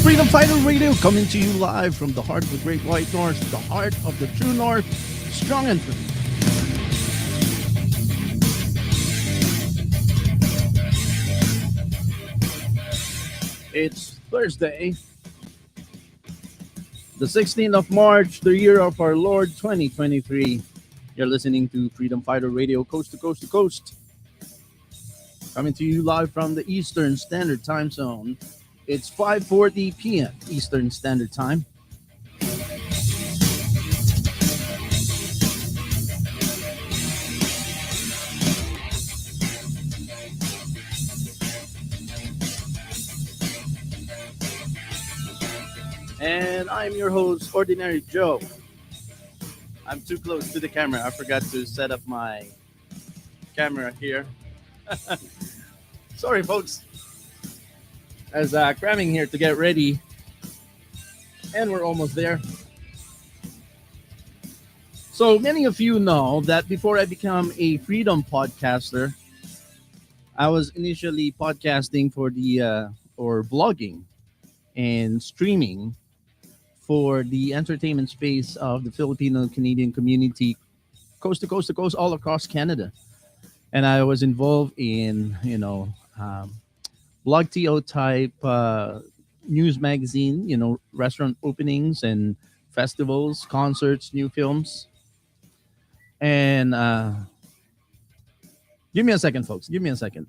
Freedom Fighter Radio coming to you live from the heart of the Great White North, the heart of the true North, strong and free. It's Thursday, the 16th of March, the year of our Lord 2023. You're listening to Freedom Fighter Radio, coast to coast to coast, coming to you live from the Eastern Standard Time Zone. It's 5:40 p.m. Eastern Standard Time. And I'm your host, Ordinary Joe. I'm too close to the camera. I forgot to set up my camera here. Sorry, folks. As cramming here to get ready, and we're almost there. So many of you know that before I become a freedom podcaster, I was initially podcasting for the or blogging and streaming for the entertainment space of the Filipino Canadian community, coast to coast to coast, all across Canada. And I was involved in, blog TO type news magazine, restaurant openings and festivals, concerts, new films. And give me a second, folks. Give me a second.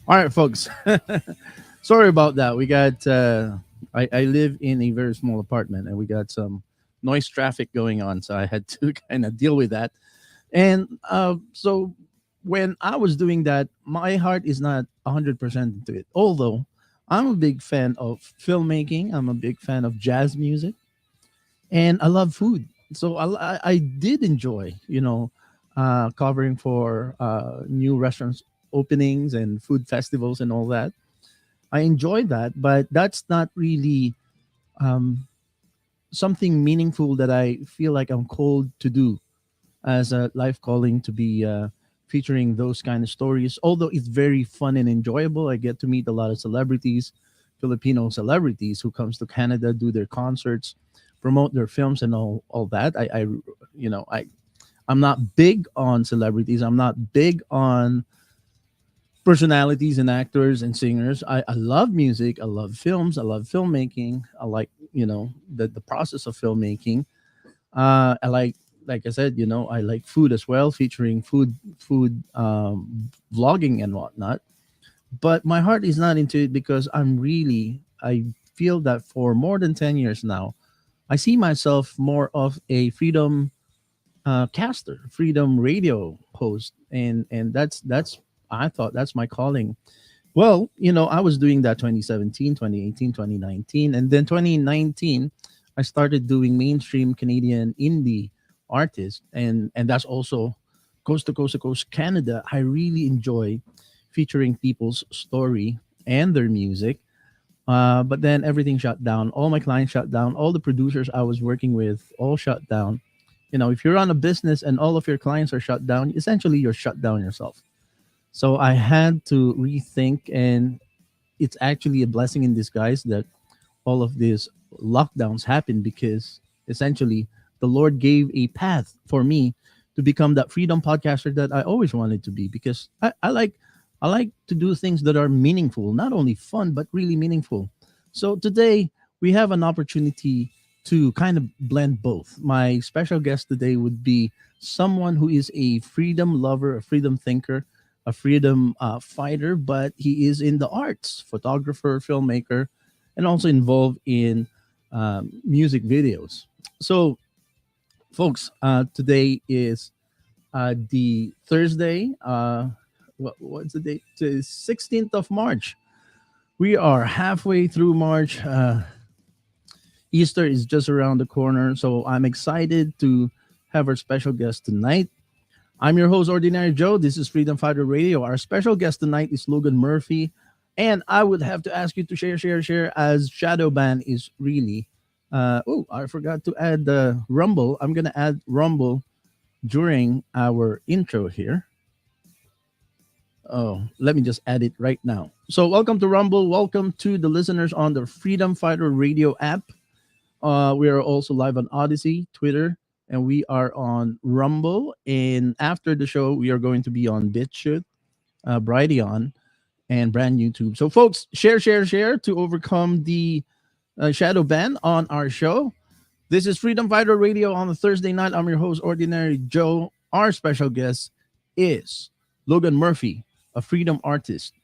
All right, folks. Sorry about that. We got, I live in a very small apartment and we got some noise traffic going on. So I had to kind of deal with that. And so when I was doing that, my heart is not 100% into it. Although I'm a big fan of filmmaking, I'm a big fan of jazz music, and I love food. So I did enjoy, covering for new restaurants openings and food festivals and all that. I enjoy that, but that's not really um, something meaningful that I feel like I'm called to do as a life calling to be featuring those kind of stories. Although it's very fun and enjoyable, I get to meet a lot of celebrities, Filipino celebrities who comes to Canada, do their concerts, promote their films and all that. I'm not big on celebrities. I'm not big on personalities and actors and singers. I love music. I love films. I love filmmaking. I like, the process of filmmaking. I like I said, I like food as well, featuring food vlogging and whatnot. But my heart is not into it because I feel that for more than 10 years now, I see myself more of a freedom caster, freedom radio host, and that's I thought that's my calling. Well, I was doing that 2017, 2018, 2019, and then 2019 I started doing mainstream Canadian indie artists, and that's also coast to coast Canada. I really enjoy featuring people's story and their music. But then everything shut down. All my clients shut down. All the producers I was working with all shut down. If you're on a business and all of your clients are shut down, essentially you're shut down yourself. So I had to rethink, and it's actually a blessing in disguise that all of these lockdowns happened because essentially the Lord gave a path for me to become that freedom podcaster that I always wanted to be because I like to do things that are meaningful, not only fun but really meaningful. So today we have an opportunity to kind of blend both. My special guest today would be someone who is a freedom lover, a freedom thinker, a freedom fighter, but he is in the arts, photographer, filmmaker, and also involved in music videos. So, folks, today is the Thursday. What's the date? The 16th of March. We are halfway through March. Easter is just around the corner, so I'm excited to have our special guest tonight. I'm your host, Ordinary Joe. This is Freedom Fighter Radio. Our special guest tonight is Logan Murphy. And I would have to ask you to share, as Shadow Ban is really. I forgot to add the Rumble. I'm going to add Rumble during our intro here. Oh, let me just add it right now. So welcome to Rumble. Welcome to the listeners on the Freedom Fighter Radio app. We are also live on Odyssey, Twitter, and we are on Rumble. And after the show, we are going to be on BitChute, Brighteon, and brand YouTube. So folks, share to overcome the shadow ban on our show. This is Freedom Fighter Radio on a Thursday night. I'm your host, Ordinary Joe. Our special guest is Logan Murphy, a freedom artist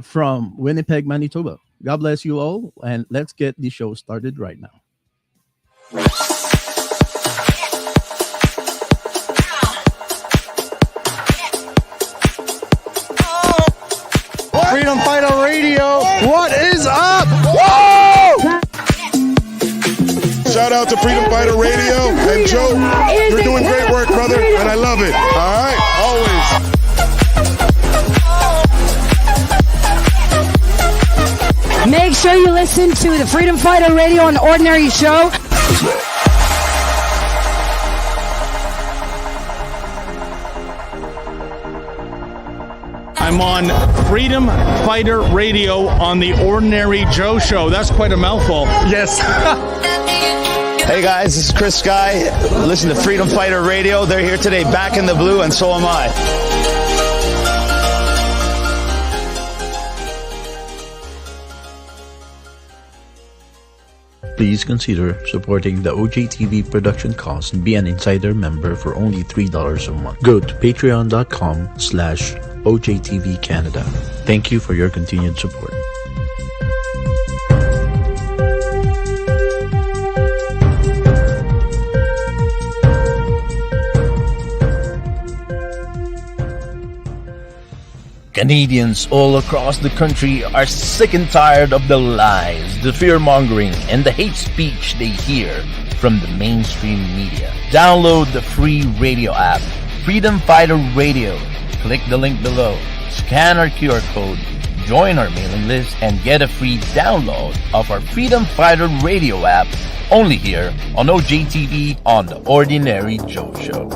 from Winnipeg, Manitoba. God bless you all, and let's get the show started right now. Freedom Fighter Radio, what is up? Whoa! Shout out to Freedom Fighter Radio and Joe. You're doing great work, brother, and I love it. All right, always. Make sure you listen to the Freedom Fighter Radio on the Ordinary Show. I'm on Freedom Fighter Radio on the Ordinary Joe Show. That's quite a mouthful. Yes. Hey guys, this is Chris Sky. Listen to Freedom Fighter Radio. They're here today, back in the blue, and so am I. Please consider supporting the OJTV production costs and be an insider member for only $3 a month. Go to patreon.com/OJTV Canada. Thank you for your continued support. Canadians all across the country are sick and tired of the lies, the fear-mongering, and the hate speech they hear from the mainstream media. Download the free radio app, Freedom Fighter Radio. Click the link below, scan our QR code, join our mailing list, and get a free download of our Freedom Fighter Radio app only here on OJTV on The Ordinary Joe Show.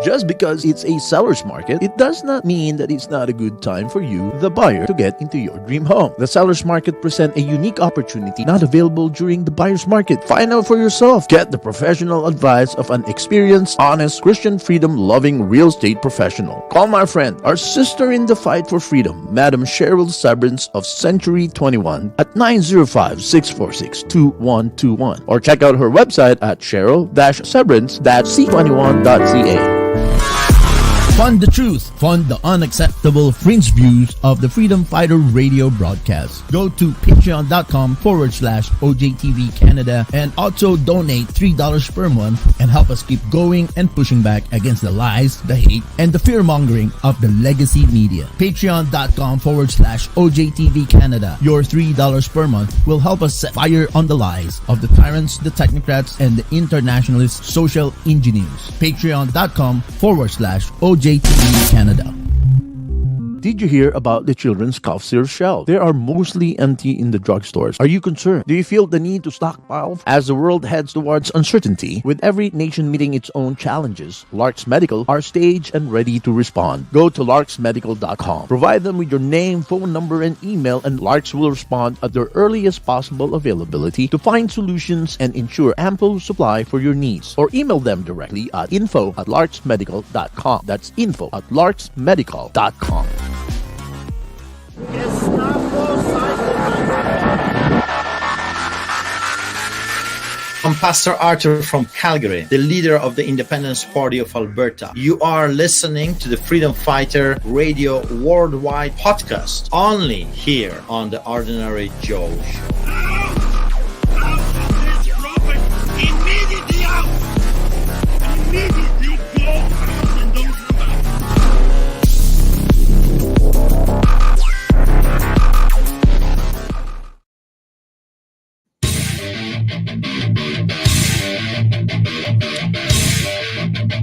Just because it's a seller's market, it does not mean that it's not a good time for you, the buyer, to get into your dream home. The seller's market presents a unique opportunity not available during the buyer's market. Find out for yourself. Get the professional advice of an experienced, honest, Christian freedom-loving real estate professional. Call my friend, our sister in the fight for freedom, Madam Cheryl Severance of Century 21 at 905-646-2121, or check out her website at cheryl-severance-c21.ca. Fund the truth. Fund the unacceptable fringe views of the Freedom Fighter Radio broadcast. Go to patreon.com/OJTV Canada and also donate $3 per month and help us keep going and pushing back against the lies, the hate, and the fear-mongering of the legacy media. Patreon.com/OJTV Canada. Your $3 per month will help us set fire on the lies of the tyrants, the technocrats, and the internationalist social engineers. Patreon.com/OJTV Canada. Did you hear about the children's cough syrup shelf? They are mostly empty in the drugstores. Are you concerned? Do you feel the need to stockpile? As the world heads towards uncertainty, with every nation meeting its own challenges, Larks Medical are staged and ready to respond. Go to larksmedical.com. Provide them with your name, phone number, and email, and Larks will respond at their earliest possible availability to find solutions and ensure ample supply for your needs. Or email them directly at info@larksmedical.com. That's info@larksmedical.com. I'm Pastor Arthur from Calgary, the leader of the Independence Party of Alberta. You are listening to the Freedom Fighter Radio Worldwide podcast, only here on The Ordinary Joe Show.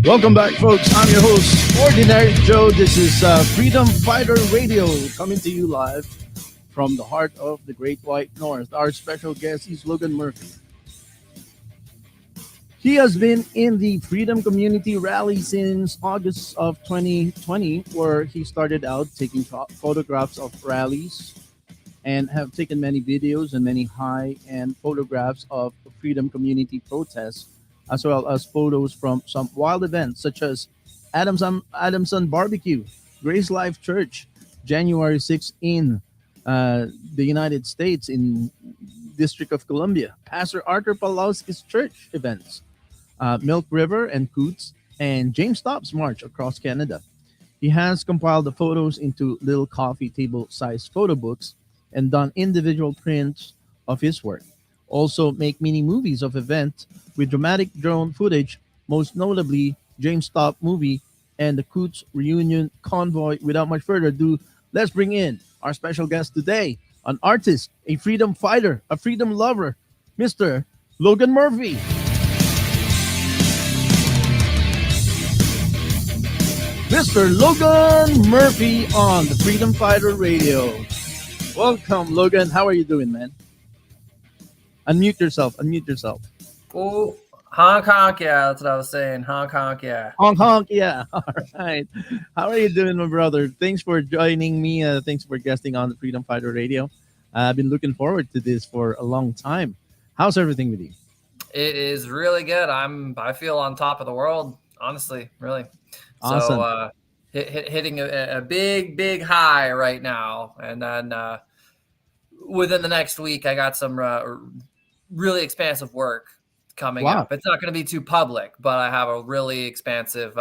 Welcome back, folks. I'm your host, Ordinary Joe. This is Freedom Fighter Radio, coming to you live from the heart of the Great White North. Our special guest is Logan Murphy. He has been in the Freedom Community Rally since August of 2020, where he started out taking photographs of rallies and have taken many videos and many high-end photographs of Freedom Community protests, as well as photos from some wild events such as Adamson Barbecue, Grace Life Church, January 6th in the United States in District of Columbia, Pastor Arthur Pawlowski's church events, Milk River and Coots, and James Stopp's march across Canada. He has compiled the photos into little coffee table sized photo books and done individual prints of his work. Also make mini movies of events with dramatic drone footage, most notably James Stop movie and the Coots reunion convoy. Without much further ado, let's bring in our special guest today, an artist, a freedom fighter, a freedom lover, Mr. Logan Murphy. Mr. Logan Murphy on the Freedom Fighter Radio. Welcome, Logan. How are you doing, man? Unmute yourself. Unmute yourself. Oh, honk honk, yeah, that's what I was saying. Honk honk, yeah. Honk honk, yeah. All right. How are you doing, my brother? Thanks for joining me. Thanks for guesting on the Freedom Fighter Radio. I've been looking forward to this for a long time. How's everything with you? It is really good. I feel on top of the world, honestly, really. Awesome. So hitting a big high right now, and then within the next week, I got some really expansive work coming up. It's not going to be too public, but I have a really expansive,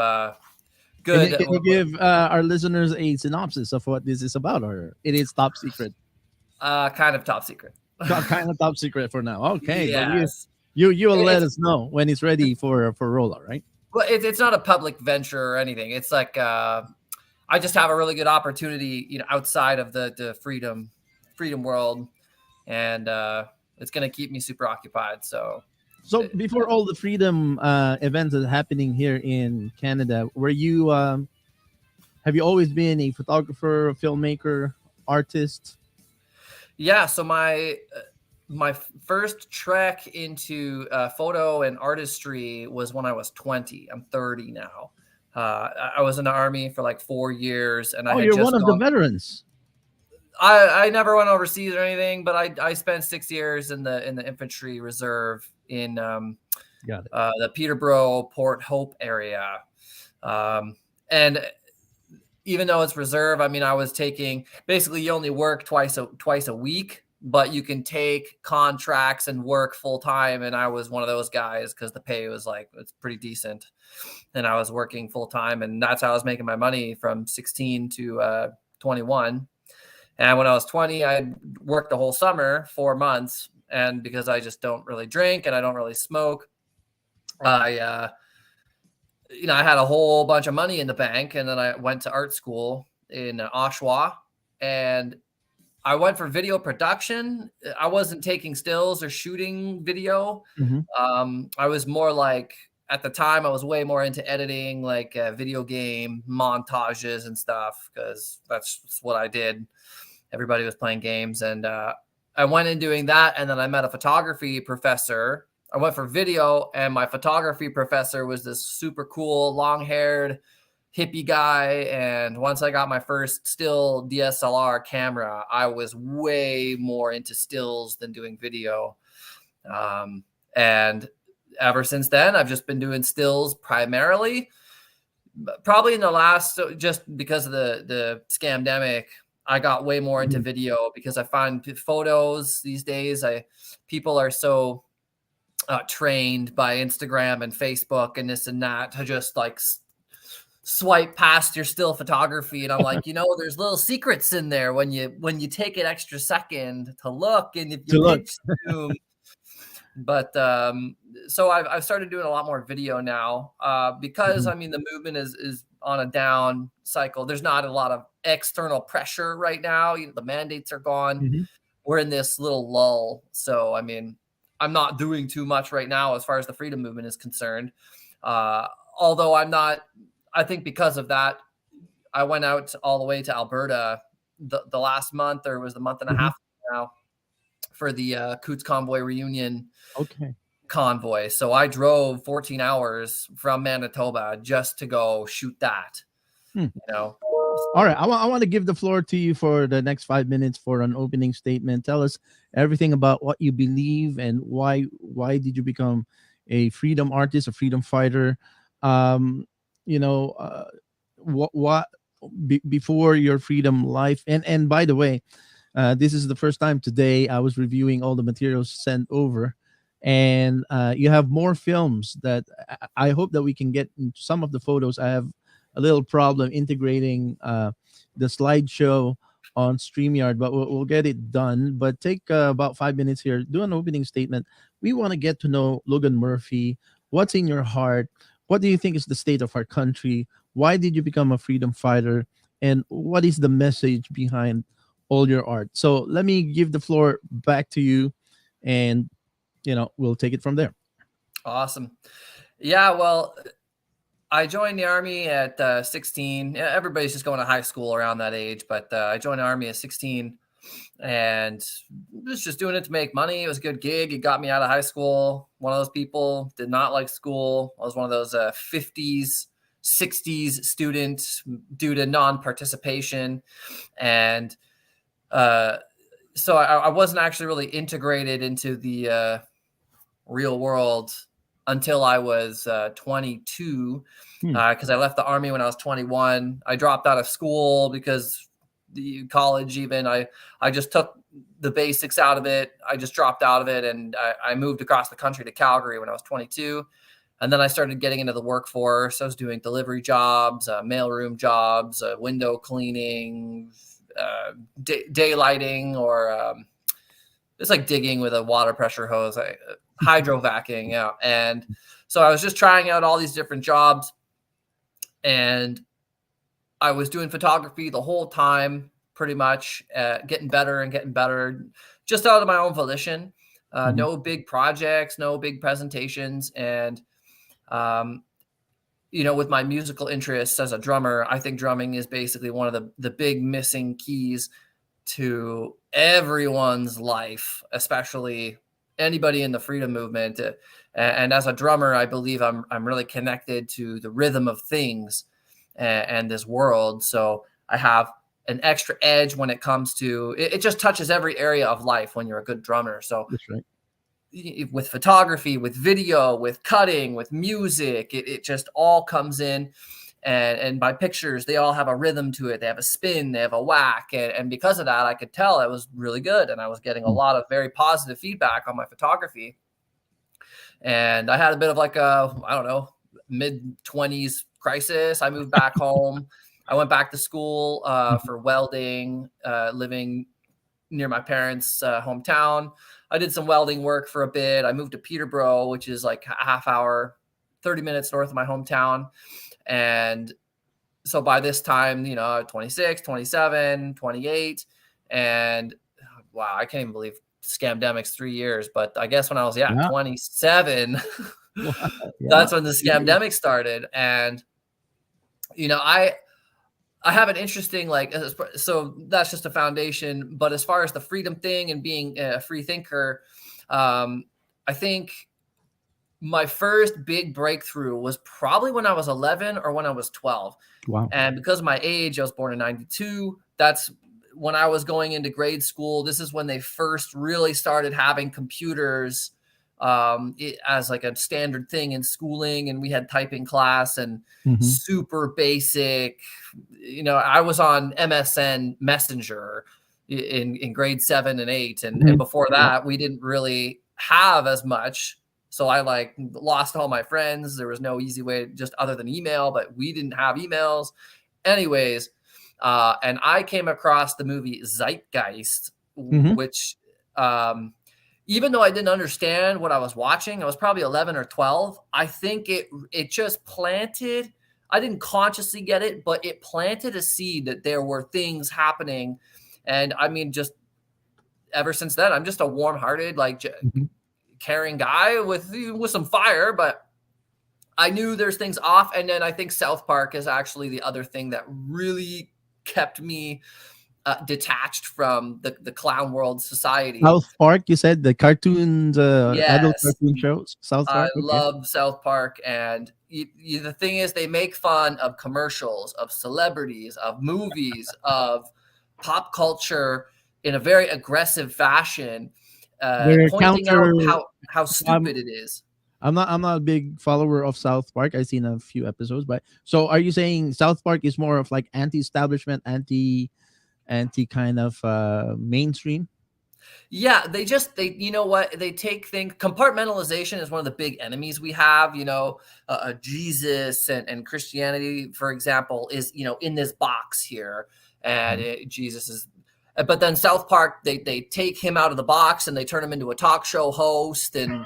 good. Can you give our listeners a synopsis of what this is about, or it is top secret? Kind of top secret. Kind of top secret for now. Okay. Yes. But you will let us know when it's ready for rollout, right? Well, it's not a public venture or anything. It's like I just have a really good opportunity, outside of the freedom world, and it's going to keep me super occupied. So before all the freedom events that are happening here in Canada, were you have you always been a photographer, filmmaker, artist? Yeah. So my first trek into photo and artistry was when I was 20. I'm 30 now. I was in the Army for like 4 years, and you're one of the veterans. I never went overseas or anything, but I spent 6 years in the infantry reserve in the Peterborough, Port Hope area, and even though it's reserve, I mean, I was taking basically you only work twice a week. But you can take contracts and work full time. And I was one of those guys because the pay was it's pretty decent. And I was working full time. And that's how I was making my money from 16 to 21. And when I was 20, I worked the whole summer, 4 months. And because I just don't really drink and I don't really smoke, I had a whole bunch of money in the bank. And then I went to art school in Oshawa. And I went for video production. I wasn't taking stills or shooting video. Mm-hmm. I was more like, at the time, I was way more into editing, like video game montages and stuff, because that's what I did. Everybody was playing games. And I went in doing that. And then I met a photography professor. I went for video, and my photography professor was this super cool, long-haired hippie guy. And once I got my first still DSLR camera, I was way more into stills than doing video. And ever since then, I've just been doing stills primarily. Probably in the last, just because of the scamdemic, I got way more into video, because I find photos these days, people are so trained by Instagram and Facebook and this and that to just swipe past your still photography. And I'm like, there's little secrets in there when you take an extra second to look, and if you pitch zoom. But so I've started doing a lot more video now, because I mean, the movement is on a down cycle. There's not a lot of external pressure right now. The mandates are gone. Mm-hmm. We're in this little lull. So I mean, I'm not doing too much right now as far as the freedom movement is concerned. although I think because of that, I went out all the way to Alberta the last month, or it was the month and a half now, for the Coots Convoy reunion convoy. So I drove 14 hours from Manitoba just to go shoot that. You know. All right, I want to give the floor to you for the next 5 minutes for an opening statement. Tell us everything about what you believe and why did you become a freedom artist, a freedom fighter. What before your freedom life. And by the way, this is the first time today I was reviewing all the materials sent over, and you have more films that I hope that we can get into some of the photos. I have a little problem integrating the slideshow on StreamYard, but we'll get it done. But take about 5 minutes here, do an opening statement. We want to get to know Logan Murphy. What's in your heart? What do you think is the state of our country? Why did you become a freedom fighter? And what is the message behind all your art? So let me give the floor back to you, and we'll take it from there. Awesome. Yeah, well, I joined the Army at 16. Everybody's just going to high school around that age, but I joined the Army at 16 and was just doing it to make money. It was a good gig. It got me out of high school. One of those people, did not like school. I was one of those 50s, 60s students due to non-participation. And so I wasn't actually really integrated into the real world until I was 22, because I left the Army when I was 21. I dropped out of school because the college, even I just took the basics out of it. I just dropped out of it, and I moved across the country to Calgary when I was 22. And then I started getting into the workforce. I was doing delivery jobs, mailroom jobs, window cleaning, daylighting, or it's like digging with a water pressure hose, hydrovacing. Yeah. And so I was just trying out all these different jobs, and I was doing photography the whole time, pretty much, getting better and getting better, just out of my own volition. No big projects, no big presentations. And, with my musical interests as a drummer, I think drumming is basically one of the big missing keys to everyone's life, especially anybody in the freedom movement. And as a drummer, I believe I'm really connected to the rhythm of things and this world. So I have an extra edge when it comes to it. It just touches every area of life when you're a good drummer. So that's right. With photography, with video, with cutting, with music, it just all comes in. And my pictures, they all have a rhythm to it. They have a spin, they have a whack. And because of that, I could tell it was really good. And I was getting a lot of very positive feedback on my photography. And I had a bit of like a, I don't know, mid-20s crisis. I moved back home. I went back to school for welding, living near my parents' hometown. I did some welding work for a bit. I moved to Peterborough, which is like a half hour, 30 minutes north of my hometown. And so by this time, 26, 27, 28. And wow, I can't even believe Scamdemic's 3 years. But I guess when I was 27, that's when the Scamdemic started. And, I have an interesting, so that's just a foundation. But as far as the freedom thing and being a free thinker, I think my first big breakthrough was probably when I was 11 or when I was 12. Wow. And because of my age, I was born in 92. That's when I was going into grade school. This is when they first really started having computers as like a standard thing in schooling. And we had typing class and super basic, I was on MSN Messenger in grade 7 and 8. And before that, we didn't really have as much. So I lost all my friends. There was no easy way just other than email, but we didn't have emails. Anyways, and I came across the movie Zeitgeist, which even though I didn't understand what I was watching, I was probably 11 or 12. I think it just planted, I didn't consciously get it, but it planted a seed that there were things happening. And I mean, just ever since then, I'm just a warm-hearted, caring guy with some fire, but I knew there's things off. And then I think South Park is actually the other thing that really kept me detached from the clown world society. South Park, you said the cartoons, adult Yes. cartoon shows. South I Park. Okay. love South Park, and the thing is, they make fun of commercials, of celebrities, of movies, of pop culture in a very aggressive fashion, Their pointing out counter. how stupid it is. I'm not a big follower of South Park. I've seen a few episodes, but so are you saying South Park is more of like anti-establishment, anti kind of mainstream? Yeah, they you know what, they take things. Compartmentalization is one of the big enemies we have. Jesus and Christianity, for example, is in this box here, and Jesus is. But then South Park, they take him out of the box and they turn him into a talk show host, and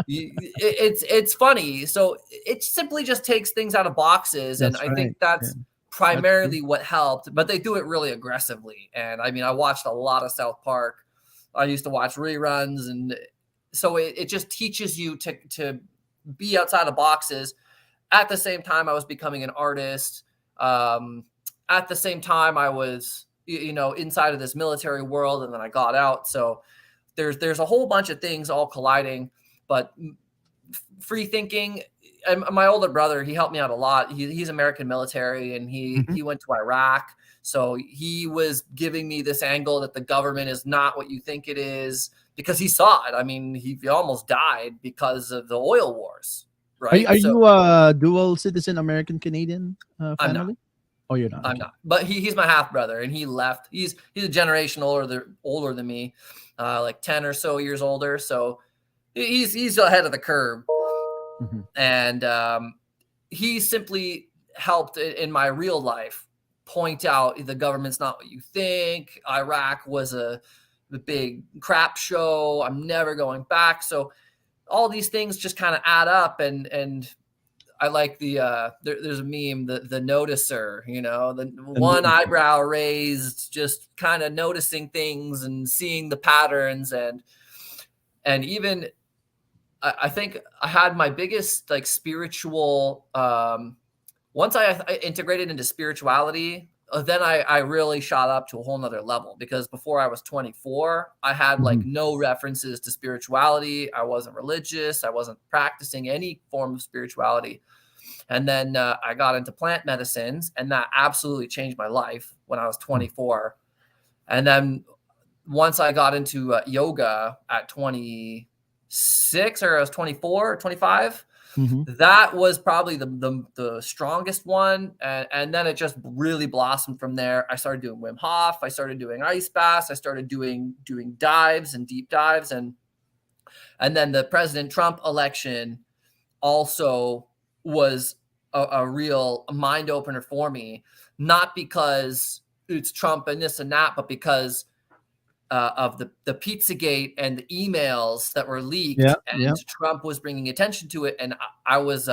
it's funny. So it simply just takes things out of boxes, and I think that's primarily what helped. But they do it really aggressively, and I mean, I watched a lot of South Park. I used to watch reruns, and so it just teaches you to be outside of boxes. At the same time, I was becoming an artist. At the same time, I was inside of this military world, and then I got out. So there's a whole bunch of things all colliding. But free thinking. And my older brother, he helped me out a lot. He's American military, and he went to Iraq. So he was giving me this angle that the government is not what you think it is, because he saw it. I mean, he almost died because of the oil wars, right? Are you a dual citizen, American Canadian family? I'm not. Oh, you're not. I'm not. But he's my half brother, and he left. He's a generation older than me, like 10 or so years older. So he's ahead of the curve. And he simply helped in my real life point out the government's not what you think. Iraq was the big crap show. I'm never going back. So all these things just kind of add up, and I like there's a meme, the noticer, the one eyebrow raised, just kind of noticing things and seeing the patterns, and even I think I had my biggest spiritual once I integrated into spirituality, then I really shot up to a whole nother level, because before I was 24, I had no references to spirituality. I wasn't religious. I wasn't practicing any form of spirituality. And then I got into plant medicines, and that absolutely changed my life when I was 24. And then once I got into yoga at 26, or I was 24 or 25, that was probably the strongest one. And then it just really blossomed from there. I started doing Wim Hof. I started doing ice baths. I started doing dives and deep dives. And then the President Trump election also was a real mind opener for me, not because it's Trump and this and that, but because of the Pizzagate and the emails that were leaked, Trump was bringing attention to it. And I was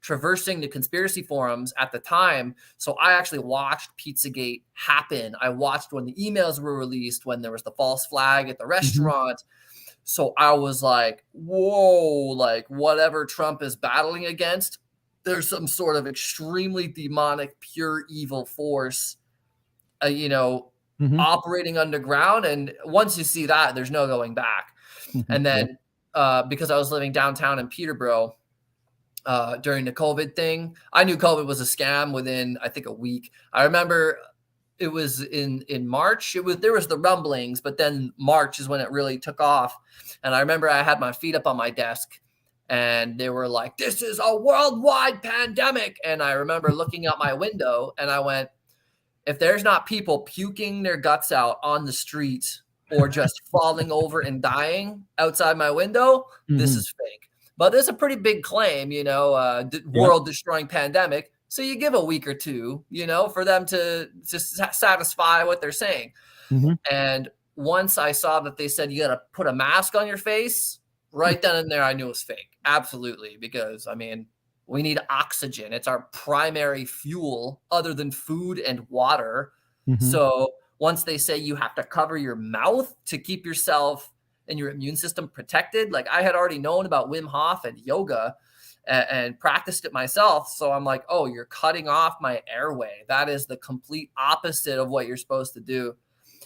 traversing the conspiracy forums at the time. So I actually watched Pizzagate happen. I watched when the emails were released, when there was the false flag at the restaurant. So I was like, whoa, like whatever Trump is battling against, there's some sort of extremely demonic, pure evil force, operating underground. And once you see that, there's no going back. And then because I was living downtown in Peterborough during the COVID thing, I knew COVID was a scam within, I think, a week. I remember it was in March. There was the rumblings, but then March is when it really took off. And I remember I had my feet up on my desk, and they were like, "This is a worldwide pandemic." And I remember looking out my window, and I went, if there's not people puking their guts out on the street or just falling over and dying outside my window, this is fake. But it's a pretty big claim, world destroying pandemic. So you give a week or two, for them to just satisfy what they're saying. And once I saw that they said you got to put a mask on your face, right then and there, I knew it was fake. Absolutely. Because, we need oxygen. It's our primary fuel other than food and water. So once they say you have to cover your mouth to keep yourself and your immune system protected, like I had already known about Wim Hof and yoga. and practiced it myself. So I'm like, oh, you're cutting off my airway. That is the complete opposite of what you're supposed to do.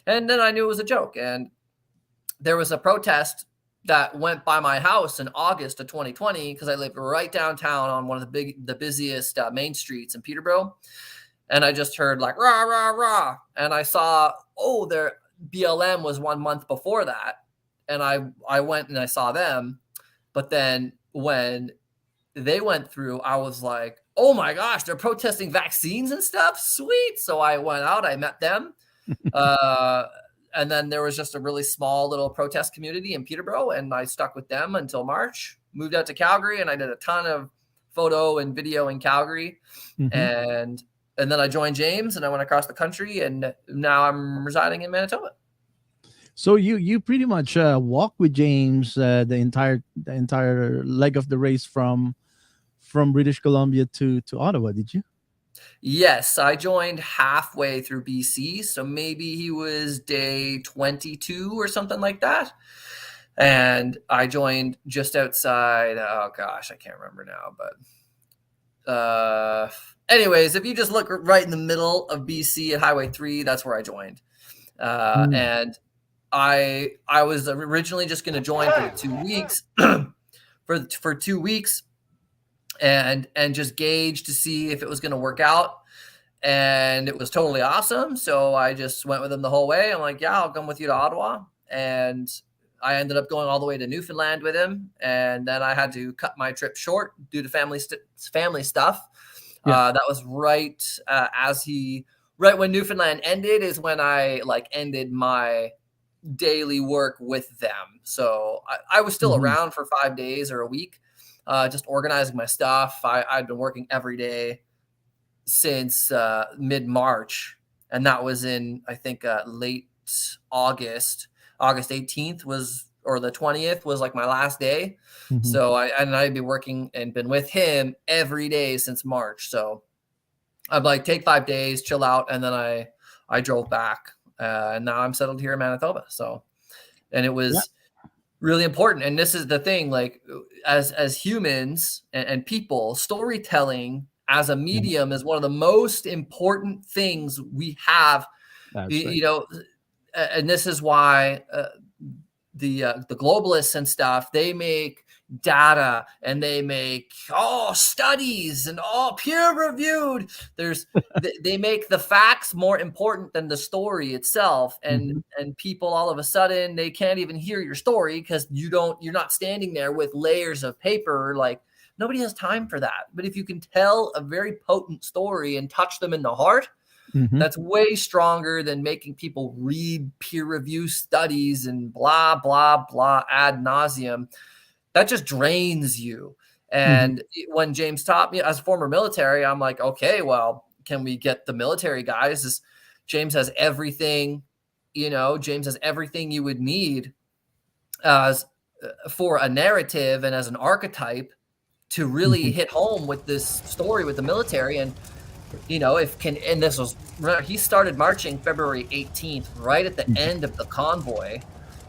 And then I knew it was a joke. And there was a protest that went by my house in August of 2020 because I lived right downtown on one of the busiest main streets in Peterborough. And I just heard like, rah, rah, rah. And I saw, oh, their BLM was 1 month before that. And I went and I saw them. But then when they went through, I was like, oh my gosh, they're protesting vaccines and stuff. Sweet. So I went out, I met them. And then there was just a really small little protest community in Peterborough, and I stuck with them until March, moved out to Calgary, and I did a ton of photo and video in Calgary. And then I joined James and I went across the country, and now I'm residing in Manitoba. So you pretty much walk with James the entire leg of the race from British Columbia to Ottawa, did you? Yes, I joined halfway through BC, so maybe he was day 22 or something like that. And I joined just outside, oh gosh, I can't remember now, but anyways, if you just look right in the middle of BC at Highway 3, that's where I joined. And I was originally just going to join for 2 weeks, for 2 weeks, and just gauge to see if it was going to work out. And it was totally awesome. So I just went with him the whole way. I'm like, yeah, I'll come with you to Ottawa. And I ended up going all the way to Newfoundland with him. And then I had to cut my trip short due to family stuff. Yeah. That was right right when Newfoundland ended is when I ended my daily work with them. So I was still around for 5 days or a week, just organizing my stuff. I'd been working every day since mid-March, and that was in, I think, late August 18th or the 20th was like my last day. So I'd been working and been with him every day since March. So I'd like take 5 days, chill out, and then I drove back, and now I'm settled here in Manitoba. So, and it was really important. And this is the thing, like as humans and people, storytelling as a medium is one of the most important things we have. You know, and this is why the globalists and stuff, they make data and they make studies and all peer reviewed. They make the facts more important than the story itself, and people all of a sudden they can't even hear your story because you're not standing there with layers of paper. Like, nobody has time for that. But if you can tell a very potent story and touch them in the heart, that's way stronger than making people read peer review studies and blah, blah, blah ad nauseum. That just drains you. And when James taught me as a former military, I'm like, okay, well, can we get the military guys? James has everything, James has everything you would need as for a narrative and as an archetype to really hit home with this story with the military. And he started marching February 18th, right at the end of the convoy.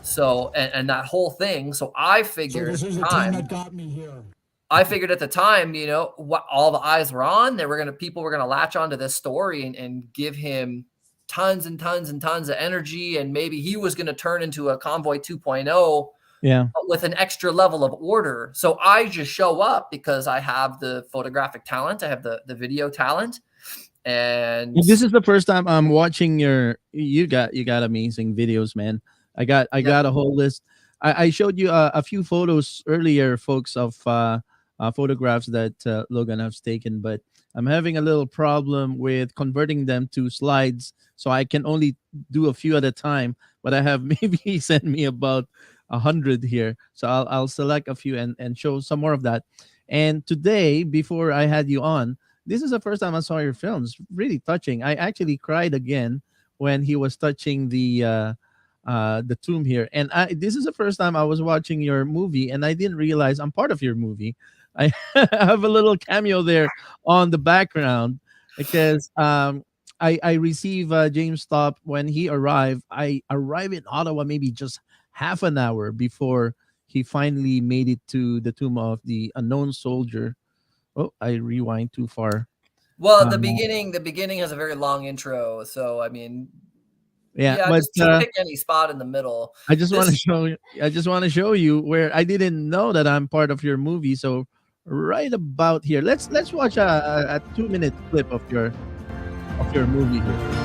So, and that whole thing. So I figured this is the time that got me here. I figured at the time, what all the eyes were on, people were going to latch onto this story and give him tons and tons and tons of energy. And maybe he was going to turn into a Convoy 2.0. Yeah. With an extra level of order. So I just show up because I have the photographic talent. I have the video talent. And this is the first time I'm watching you got amazing videos, man. I got a whole list. I showed you a few photos earlier, folks, of photographs that Logan has taken, but I'm having a little problem with converting them to slides, so I can only do a few at a time. But I have maybe he sent me about 100 here, so I'll select a few and show some more of that. And today, before I had you on, this is the first time I saw your films. Really touching. I actually cried again when he was touching the tomb here. And this is the first time I was watching your movie, and I didn't realize I'm part of your movie. I have a little cameo there on the background because I receive James Stop when he arrived. I arrived in Ottawa maybe just half an hour before he finally made it to the tomb of the unknown soldier. Oh, I rewind too far. Well, the beginning has a very long intro, so I mean, Yeah, but just pick any spot in the middle. I just want to show you. I just want to show you where I didn't know that I'm part of your movie. So right about here, let's watch a 2-minute clip of your movie here.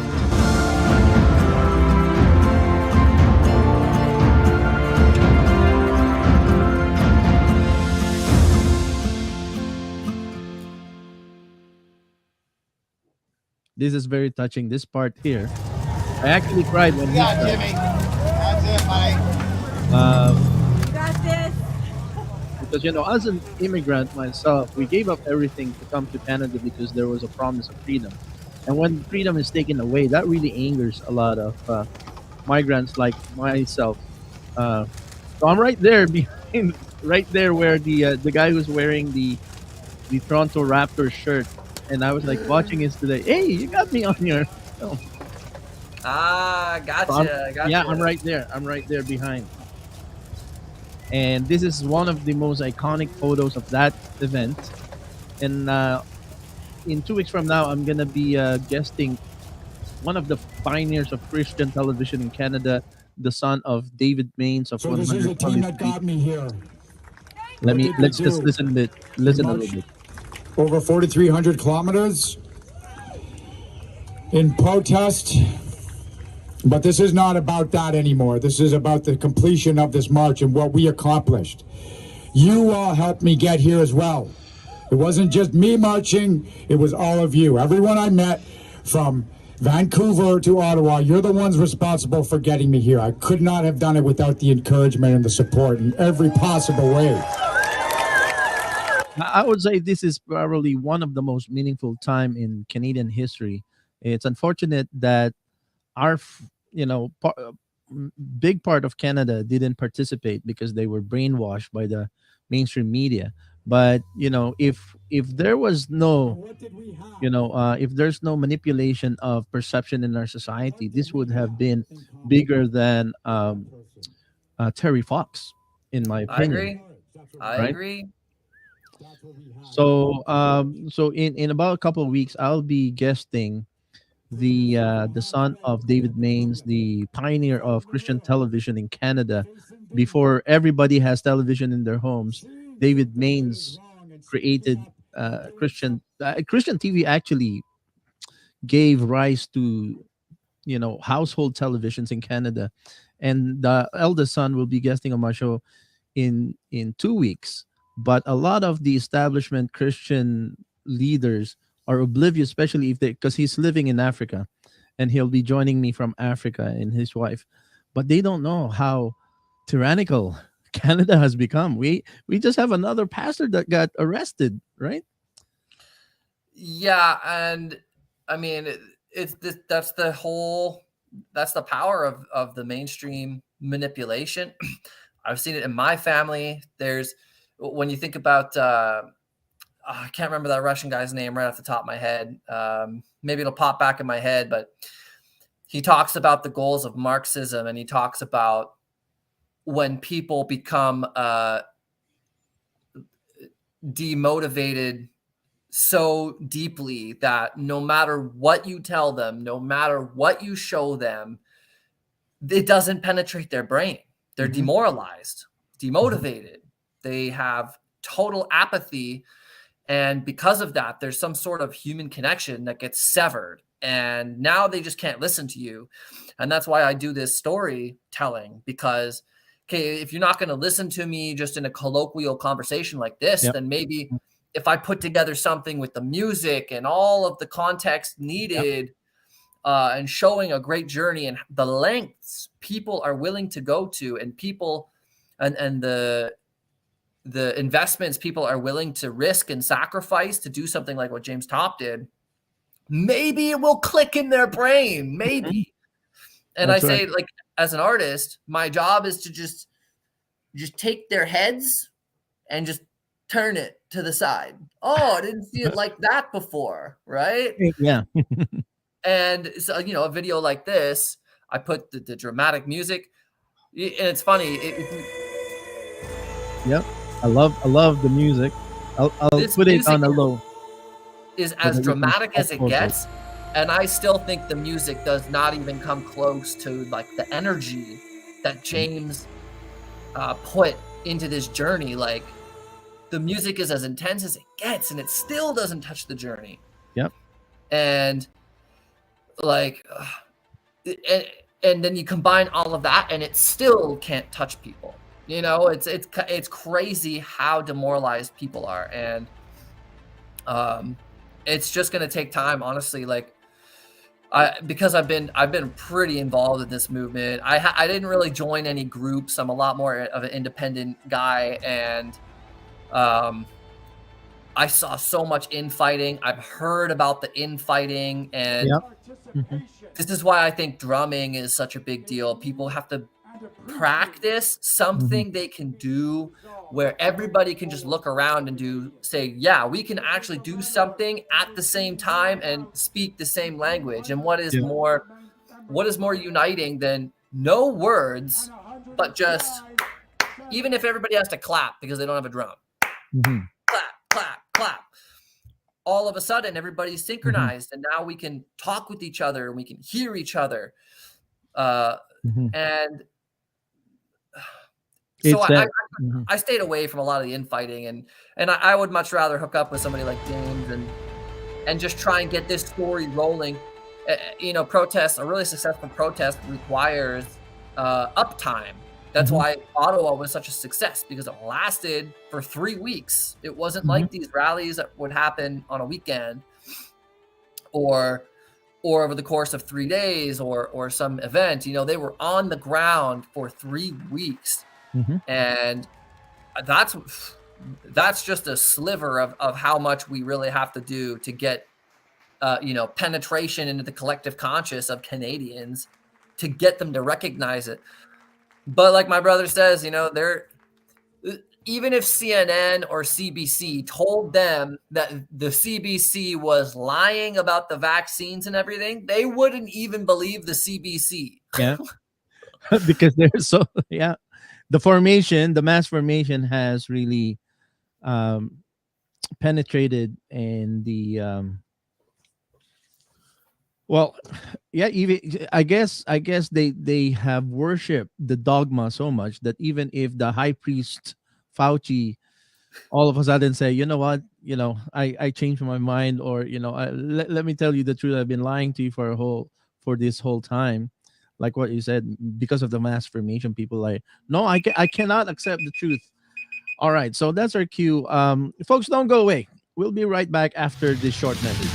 This is very touching. This part here, I actually cried when he cried. Jimmy. That's it, buddy. You got this. Because as an immigrant myself, we gave up everything to come to Canada because there was a promise of freedom, and when freedom is taken away, that really angers a lot of migrants like myself. So I'm right there behind, right there where the guy who's wearing the Toronto Raptors shirt, and I was like watching this today. Hey, you got me on your film. Gotcha. Yeah, I'm right there. I'm right there behind. And this is one of the most iconic photos of that event. And in 2 weeks from now, I'm gonna be guesting one of the pioneers of Christian television in Canada, the son of David Maines of So this is a team that got me here. Let's just listen a little bit. Over 4,300 kilometers in protest. But this is not about that anymore. This is about the completion of this march and what we accomplished. You all helped me get here as well. It wasn't just me marching, it was all of you. Everyone I met from Vancouver to Ottawa, you're the ones responsible for getting me here. I could not have done it without the encouragement and the support in every possible way. I would say this is probably one of the most meaningful time in Canadian history. It's unfortunate that our big part of Canada didn't participate because they were brainwashed by the mainstream media. But if there was no if there's no manipulation of perception in our society, this would have been bigger than Terry Fox, in my opinion. I agree. So in about a couple of weeks, I'll be guesting the son of David Maines, the pioneer of Christian television in Canada. Before everybody has television in their homes, David Maines created Christian TV. Actually, gave rise to household televisions in Canada, and the eldest son will be guesting on my show in 2 weeks. But a lot of the establishment Christian leaders are oblivious, especially because he's living in Africa, and he'll be joining me from Africa and his wife. But they don't know how tyrannical Canada has become. We just have another pastor that got arrested, right? Yeah, and I mean that's the power of the mainstream manipulation. I've seen it in my family. When you think about I can't remember that Russian guy's name right off the top of my head. Maybe it'll pop back in my head, but he talks about the goals of Marxism, and he talks about when people become demotivated so deeply that no matter what you tell them, no matter what you show them, it doesn't penetrate their brain. They're demoralized, demotivated. They have total apathy. And because of that, there's some sort of human connection that gets severed. And now they just can't listen to you. And that's why I do this storytelling, because, okay, if you're not going to listen to me just in a colloquial conversation like this, then maybe if I put together something with the music and all of the context needed and showing a great journey and the lengths people are willing to go to, and people and the investments people are willing to risk and sacrifice to do something like what James Topp did, maybe it will click in their brain, maybe. And that's I say, like, as an artist, my job is to just take their heads and just turn it to the side. Oh, I didn't see it like that before, right? Yeah. And so, a video like this, I put the dramatic music, and it's funny. Yep. I love the music. I'll This put it music on a low is so as that we can dramatic as it expose it. gets, and I still think the music does not even come close to like the energy that James put into this journey. Like the music is as intense as it gets, and it still doesn't touch the journey. Yep. And like, and, and then you combine all of that, and it still can't touch people. You know, it's crazy how demoralized people are, and it's just gonna take time, honestly. Like, because I've been pretty involved in this movement. I didn't really join any groups. I'm a lot more of an independent guy, and I saw so much infighting. I've heard about the infighting, and Yep. Mhm. this is why I think drumming is such a big deal. People have to practice Mhm. something they can do where everybody can just look around and say, yeah, we can actually do something at the same time and speak the same language. And Yeah. what is more uniting than no words, but just even if everybody has to clap because they don't have a drum, Mhm. clap, clap, clap. All of a sudden, everybody's Mhm. synchronized, and now we can talk with each other and we can hear each other. Uh, Mhm. and so It's that. Mhm. I stayed away from a lot of the infighting, and I would much rather hook up with somebody like James and just try and get this story rolling. A really successful protest requires uptime. That's Mhm. why Ottawa was such a success, because it lasted for 3 weeks. It wasn't Mhm. like these rallies that would happen on a weekend or over the course of 3 days or some event. You know, they were on the ground for 3 weeks, Mhm. and that's that's just a sliver of how much we really have to do to get penetration into the collective conscious of Canadians, to get them to recognize it. But like my brother says, they're even if CNN or CBC told them that the CBC was lying about the vaccines and everything, they wouldn't even believe the CBC. Yeah. Because they're so yeah. The mass formation has really um, penetrated in the well, yeah. Even I guess they have worshipped the dogma so much that even if the high priest Fauci all of a sudden say, you know what, I changed my mind, or let me tell you the truth, I've been lying to you for this whole time, like what you said, because of the mass formation, people like, no, I cannot accept the truth. All right, so that's our cue. Folks, don't go away. We'll be right back after this short message.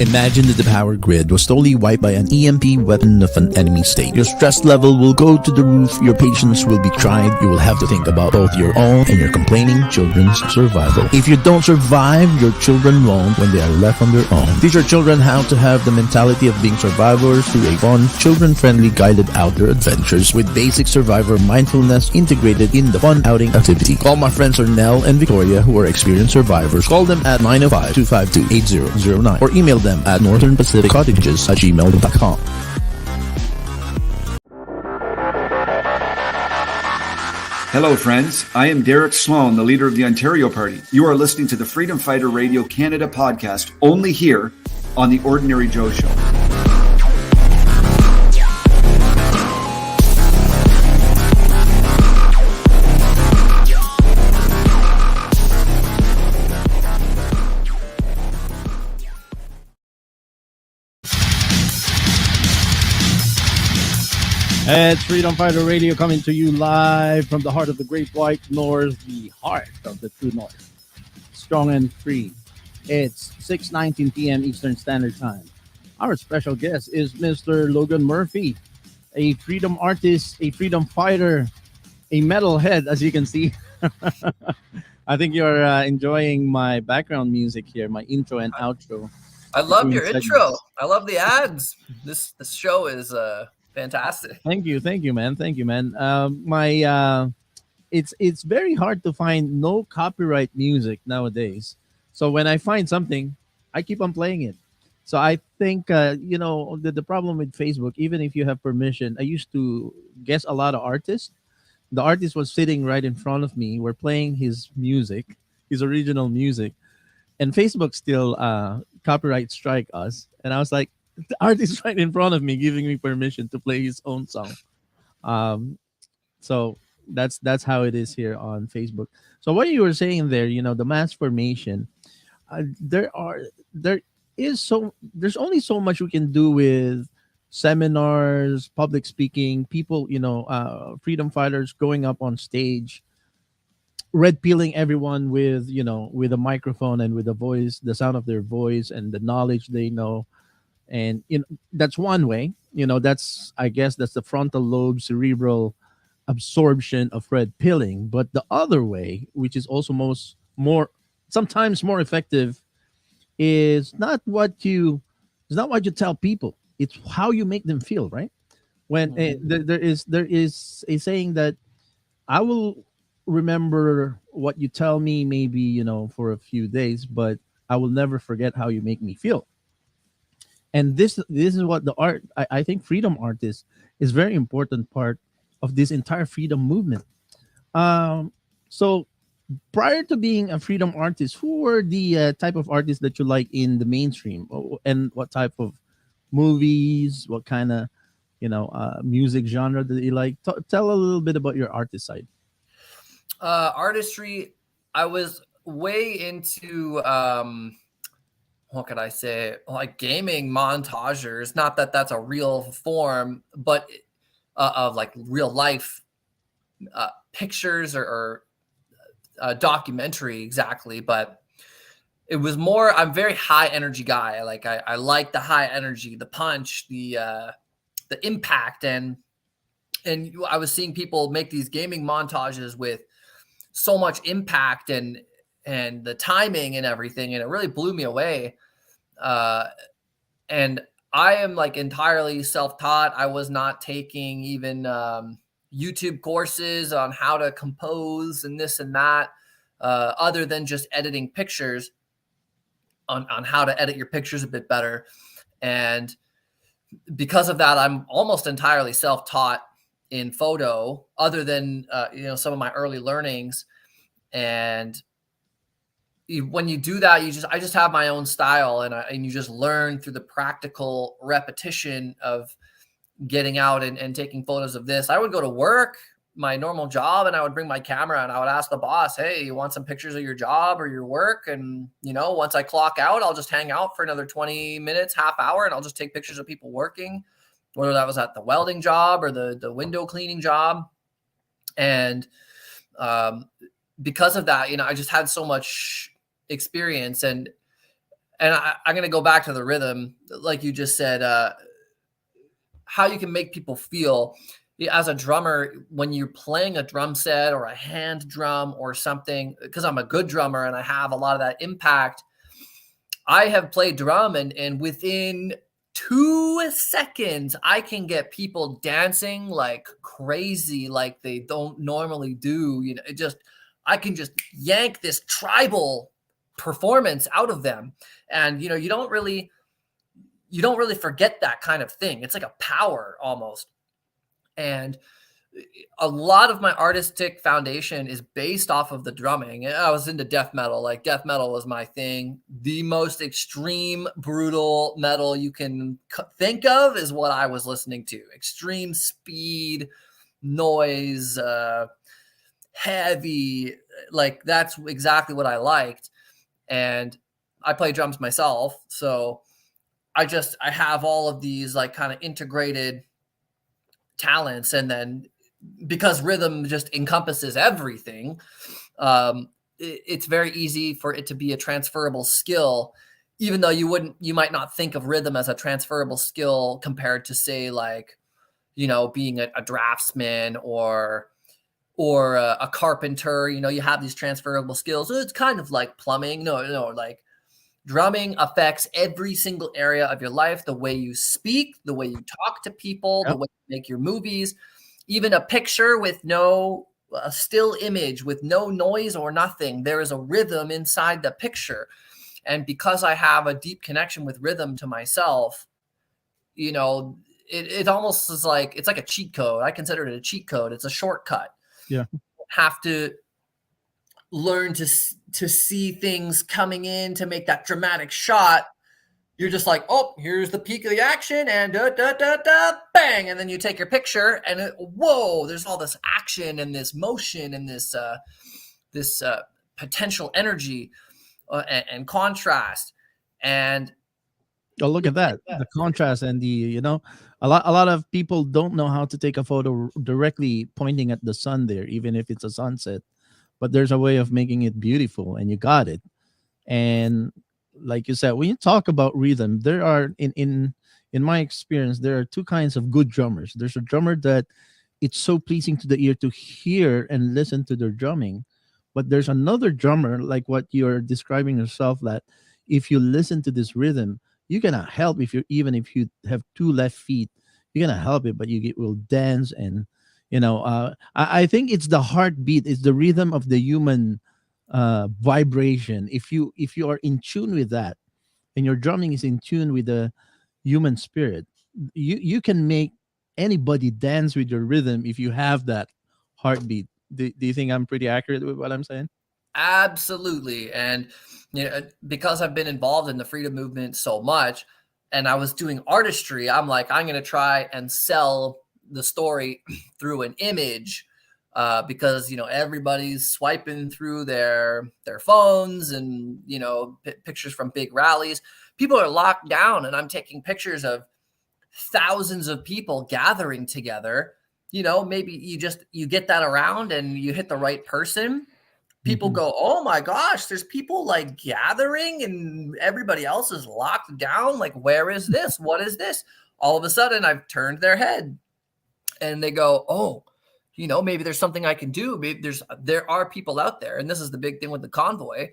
Imagine that the power grid was totally wiped by an EMP weapon of an enemy state. Your stress level will go to the roof, your patience will be tried, you will have to think about both your own and your complaining children's survival. If you don't survive, your children won't when they are left on their own. Teach your children how to have the mentality of being survivors through a fun, children-friendly guided outdoor adventures with basic survivor mindfulness integrated in the fun outing activity. Call my friends Ornell and Victoria, who are experienced survivors. Call them at 905-252-8009 or email them at northernpacificcottages@gmail.com. Hello, friends. I am Derek Sloan, the leader of the Ontario Party. You are listening to the Freedom Fighter Radio Canada podcast, only here on The Ordinary Joe Show. It's Freedom Fighter Radio coming to you live from the heart of the Great White North, the heart of the true North. Strong and free. It's 6:19 p.m. Eastern Standard Time. Our special guest is Mr. Logan Murphy, a freedom artist, a freedom fighter, a metalhead, as you can see. I think you're enjoying my background music here, my intro and outro. I love between your segments. intro. I love the ads. This show is fantastic. Thank you, man. Thank you, man. It's very hard to find no copyright music nowadays. So when I find something, I keep on playing it. So I think the problem with Facebook, even if you have permission, I used to guess a lot of artists. the artist was sitting right in front of me. We're playing his music, his original music, and Facebook still copyright strike us. And I was like, the artist right in front of me giving me permission to play his own song. Um, so that's how it is here on Facebook. So what you were saying there, the mass formation, there is there's only so much we can do with seminars, public speaking, people, freedom fighters going up on stage, red pilling everyone with with a microphone and with a voice, the sound of their voice and the knowledge they know. And that's one way. That's, I guess, that's the frontal lobe cerebral absorption of red pilling. But the other way, which is also more sometimes more effective, is not what you tell people, it's how you make them feel, right? When there is a saying that I will remember what you tell me, maybe for a few days, but I will never forget how you make me feel. And this is what the art, I think freedom artist is very important part of this entire freedom movement. So prior to being a freedom artist, who were the type of artists that you like in the mainstream? And what type of movies, what kind of music genre that you like? Tell a little bit about your artist side. Artistry, I was way into what could I say, like gaming montagers. Not that that's a real form, but of like real life pictures or documentary, exactly. But it was more, I'm a very high energy guy. I like the high energy, the punch, the impact, and I was seeing people make these gaming montages with so much impact and the timing and everything, and it really blew me away. And I am like entirely self-taught. I was not taking even YouTube courses on how to compose and this and that, other than just editing pictures, on how to edit your pictures a bit better. And because of that, I'm almost entirely self-taught in photo, other than some of my early learnings. And when you do that, I just have my own style, and you just learn through the practical repetition of getting out and taking photos of this. I would go to work, my normal job, and I would bring my camera and I would ask the boss, hey, you want some pictures of your job or your work? And, once I clock out, I'll just hang out for another 20 minutes, half hour, and I'll just take pictures of people working, whether that was at the welding job or the window cleaning job. And because of that, I just had so much experience. And I'm going to go back to the rhythm, like you just said, how you can make people feel. As a drummer, when you're playing a drum set or a hand drum or something, because I'm a good drummer and I have a lot of that impact, I have played drum, and within 2 seconds, I can get people dancing like crazy, like they don't normally do. I can just yank this tribal performance out of them. And, you don't really forget that kind of thing. It's like a power almost. And a lot of my artistic foundation is based off of the drumming. I was into death metal. Like death metal was my thing. The most extreme, brutal metal you can think of is what I was listening to. Extreme speed, noise, heavy. Like that's exactly what I liked. And I play drums myself. So I have all of these like kind of integrated talents. And then because rhythm just encompasses everything, it's very easy for it to be a transferable skill, even though you might not think of rhythm as a transferable skill compared to, say, like, being a draftsman or a carpenter. You have these transferable skills. So it's kind of like plumbing. No, like drumming affects every single area of your life, the way you speak, the way you talk to people, the way you make your movies. Even a picture with a still image with no noise or nothing, there is a rhythm inside the picture. And because I have a deep connection with rhythm to myself, it almost is like, it's like a cheat code. I consider it a cheat code. It's a shortcut. Yeah. Have to learn to see things coming in to make that dramatic shot. You're just like, oh, here's the peak of the action, and da da da da, bang, and then you take your picture, and whoa, there's all this action and this motion and this potential energy and contrast, and Oh, look at that. The contrast and a lot of people don't know how to take a photo directly pointing at the sun there, even if it's a sunset. But there's a way of making it beautiful, and you got it. And like you said, when you talk about rhythm, there are in my experience, there are two kinds of good drummers. There's a drummer that it's so pleasing to the ear to hear and listen to their drumming. But there's another drummer, like what you're describing yourself, that if you listen to this rhythm, you're gonna help if you're even if you have two left feet, you're gonna help it, but will dance and I think it's the heartbeat, it's the rhythm of the human vibration. If you are in tune with that, and your drumming is in tune with the human spirit, you can make anybody dance with your rhythm if you have that heartbeat. Do you think I'm pretty accurate with what I'm saying? absolutely. And because I've been involved in the freedom movement so much, and I was doing artistry, I'm like, I'm going to try and sell the story through an image, because everybody's swiping through their phones and pictures from big rallies. People are locked down, and I'm taking pictures of thousands of people gathering together. Maybe you get that around and you hit the right person. People go, oh my gosh, there's people like gathering and everybody else is locked down. Like, where is this? What is this? All of a sudden, I've turned their head and they go, oh, maybe there's something I can do. Maybe there are people out there. And this is the big thing with the convoy.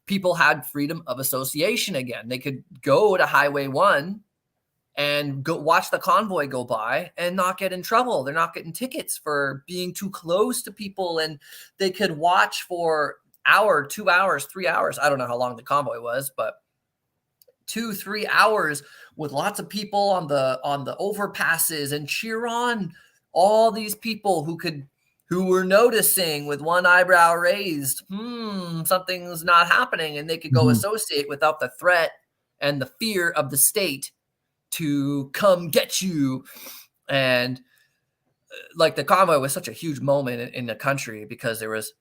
People had freedom of association again. They could go to Highway 1 and go watch the convoy go by and not get in trouble. They're not getting tickets for being too close to people. And they could watch for hour, 2 hours, 3 hours. I don't know how long the convoy was, but 2-3 hours with lots of people on the overpasses and cheer on all these people who were noticing with one eyebrow raised, something's not happening. And they could go associate without the threat and the fear of the state to come get you. And like the convoy was such a huge moment in the country, because there was,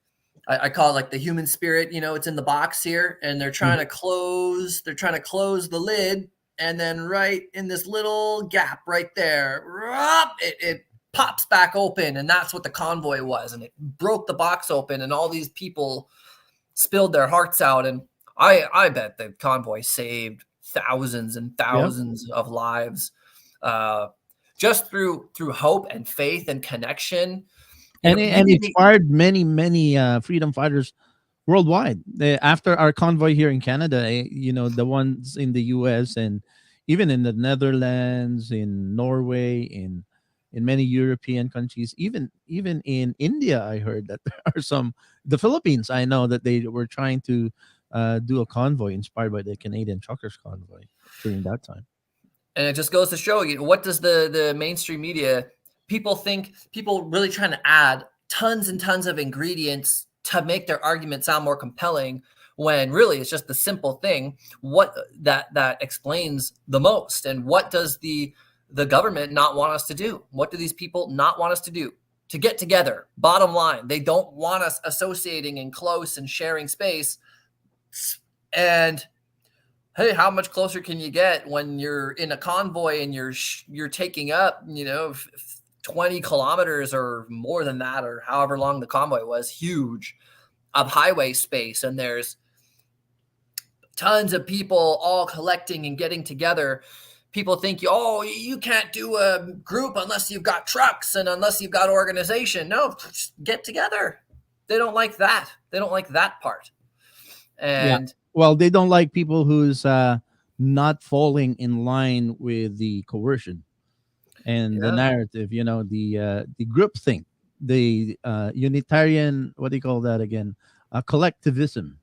I call it like the human spirit, it's in the box here, and they're trying to close the lid. And then right in this little gap right there, it pops back open. And that's what the convoy was. And it broke the box open, and all these people spilled their hearts out. And I bet the convoy saved thousands and thousands of lives, just through hope and faith and connection. And it inspired many freedom fighters worldwide. After our convoy here in Canada, the ones in the US and even in the Netherlands, in Norway, in many European countries, even in India, I heard that there are the Philippines, I know that they were trying to do a convoy inspired by the Canadian truckers convoy during that time. And it just goes to show you, what does the mainstream media, people really trying to add tons and tons of ingredients to make their argument sound more compelling, when really it's just the simple thing what that explains the most. And what does the government not want us to do? What do these people not want us to do? To get together. Bottom line, they don't want us associating and close and sharing space. And hey, how much closer can you get when you're in a convoy and you're taking up 20 kilometers or more than that, or however long the convoy was, huge, of highway space, and there's tons of people all collecting and getting together. People think, you can't do a group unless you've got trucks and unless you've got organization. No, just get together. They don't like that. They don't like that part. And well, they don't like people who's not falling in line with the coercion and the narrative, the group thing, the Unitarian, what do you call that again? Collectivism.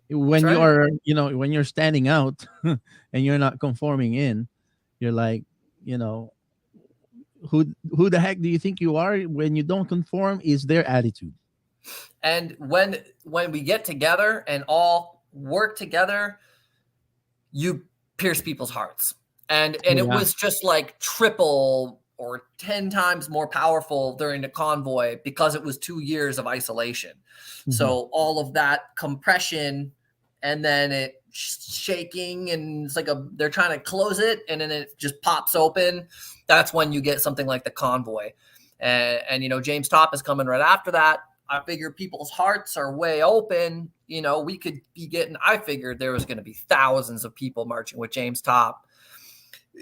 When you are, when you're standing out and you're not conforming in, you're like, who the heck do you think you are? When you don't conform, is their attitude. And when we get together and all work together, you pierce people's hearts. And it was just like triple or 10 times more powerful during the convoy because it was 2 years of isolation. Mm-hmm. So all of that compression and then it shaking and it's like they're trying to close it and then it just pops open. That's when you get something like the convoy. And James Topp is coming right after that. I figure people's hearts are way open. We could be I figured there was going to be thousands of people marching with James Topp,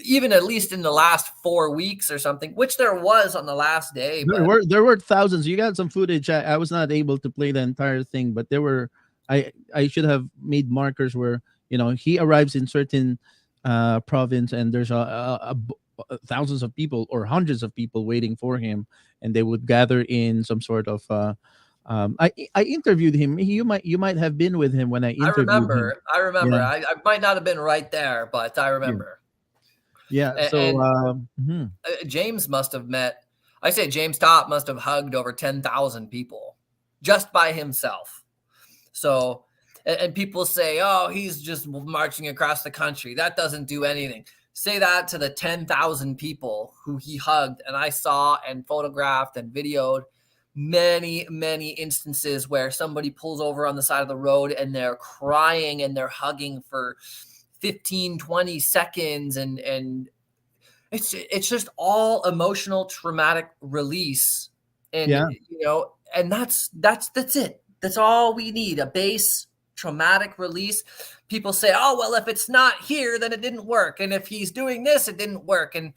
even at least in the last 4 weeks or something, which there was on the last day. There were thousands. You got some footage. I was not able to play the entire thing, but there were, I should have made markers where, he arrives in certain province and there's thousands of people or hundreds of people waiting for him, and they would gather in some sort of I interviewed him. You might have been with him when I interviewed him. I remember. Yeah. I might not have been right there, but I remember. Yeah. So James must have met. I say James Topp must have hugged over 10,000 people just by himself. So, and people say, "Oh, he's just marching across the country. That doesn't do anything." Say that to the 10,000 people who he hugged, and I saw and photographed and videoed many, many instances where somebody pulls over on the side of the road and they're crying and they're hugging for 15, 20 seconds. And it's just all emotional, traumatic release. And, and that's it. That's all we need. A base traumatic release. People say, oh, well, if it's not here, then it didn't work. And if he's doing this, it didn't work. And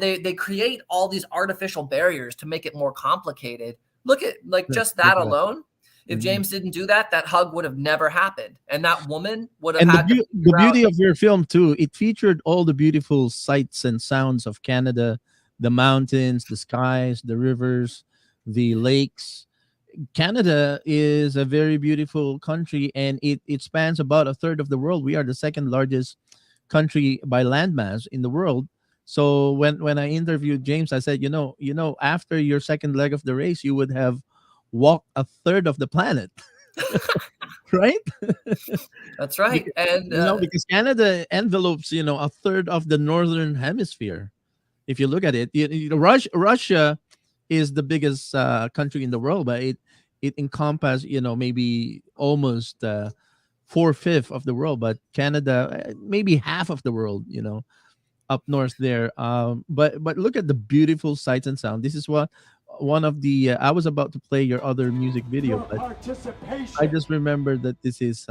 they create all these artificial barriers to make it more complicated. Look at just that alone. If James didn't do that, that hug would have never happened. And that woman would have had the beauty of your film too, it featured all the beautiful sights and sounds of Canada, the mountains, the skies, the rivers, the lakes. Canada is a very beautiful country, and it spans about a third of the world. We are the second largest country by landmass in the world. So when I interviewed James, I said, after your second leg of the race, you would have walked a third of the planet. Right? That's right. And because Canada envelopes, a third of the northern hemisphere. If you look at it, Russia is the biggest country in the world, but it encompasses, maybe almost 4/5 of the world. But Canada, maybe half of the world, up north there. But look at the beautiful sights and sound. This is one of the I was about to play your other music video, but I just remembered that this is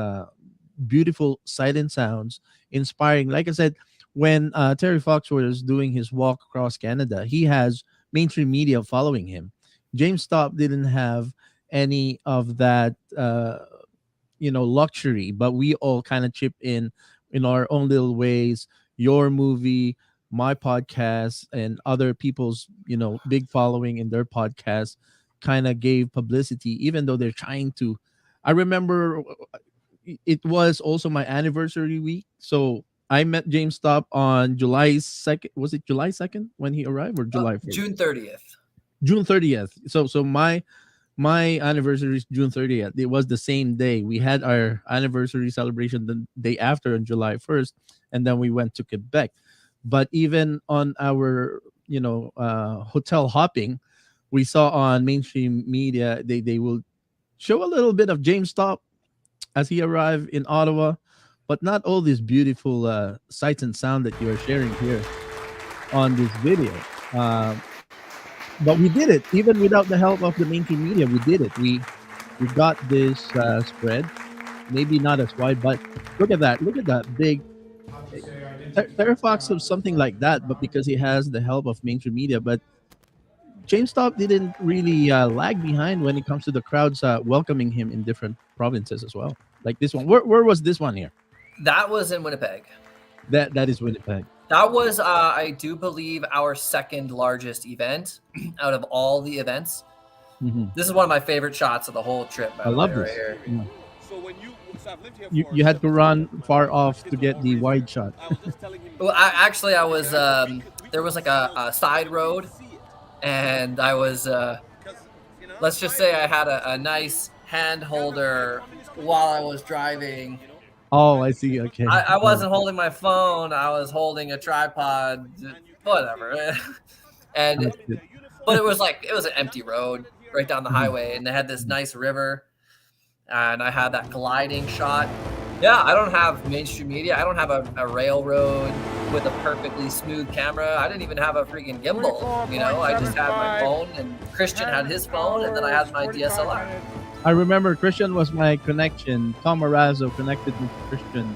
beautiful sight and sounds, inspiring. Like I said, when Terry Fox was doing his walk across Canada, he has mainstream media following him. James Topp didn't have any of that luxury, but we all kind of chip in our own little ways. Your movie, my podcast, and other people's big following in their podcast kind of gave publicity, even though they're trying to. I remember it was also my anniversary week, so I met James Topp on July 2nd. Was it July 2nd when he arrived, or July 1st? June 30th. June 30th. So my anniversary is June 30th. It was the same day. We had our anniversary celebration the day after on July 1st, and then we went to Quebec. But even on our hotel hopping, we saw on mainstream media they will show a little bit of James Topp as he arrived in Ottawa, but not all this beautiful sights and sound that you are sharing here on this video. But we did it even without the help of the mainstream media. We did it. We got this spread, maybe not as wide, but look at that. Look at that big. Terry Fox has something like that, but because he has the help of mainstream media. But James Topp didn't really lag behind when it comes to the crowds welcoming him in different provinces as well. Like this one. Where was this one here? That was in Winnipeg. That is Winnipeg. That was, I do believe, our second largest event out of all the events. Mm-hmm. This is one of my favorite shots of the whole trip. I love this. Right yeah. So when you had to run far off to get the wide shot. Well, I was there was like a side road, and I was let's just say I had a nice hand holder while I was driving. Oh, I see. Okay. I wasn't holding my phone. I was holding a tripod, whatever. And but it was an empty road right down the highway, and they had this nice river, and I had that gliding shot. Yeah, I don't have mainstream media. I don't have a railroad with a perfectly smooth camera. I didn't even have a freaking gimbal. You know, I just had my phone, and Christian had his phone, and then I had my DSLR. I remember Christian was my connection. Tom Arazo connected me to Christian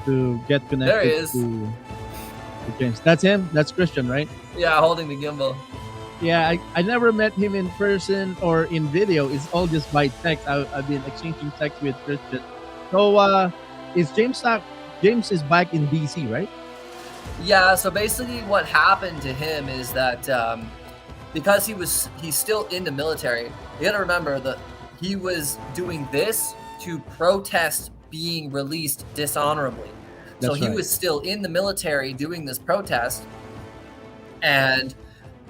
to get connected There he is. to James. That's him? That's Christian, right? Yeah, holding the gimbal. Yeah, I never met him in person or in video. It's all just by text. I've been exchanging text with Christian. So is James is back in DC, right? Yeah, so basically what happened to him is that because he's still in the military, you gotta remember that he was doing this to protest being released dishonorably. So he was still in the military doing this protest, and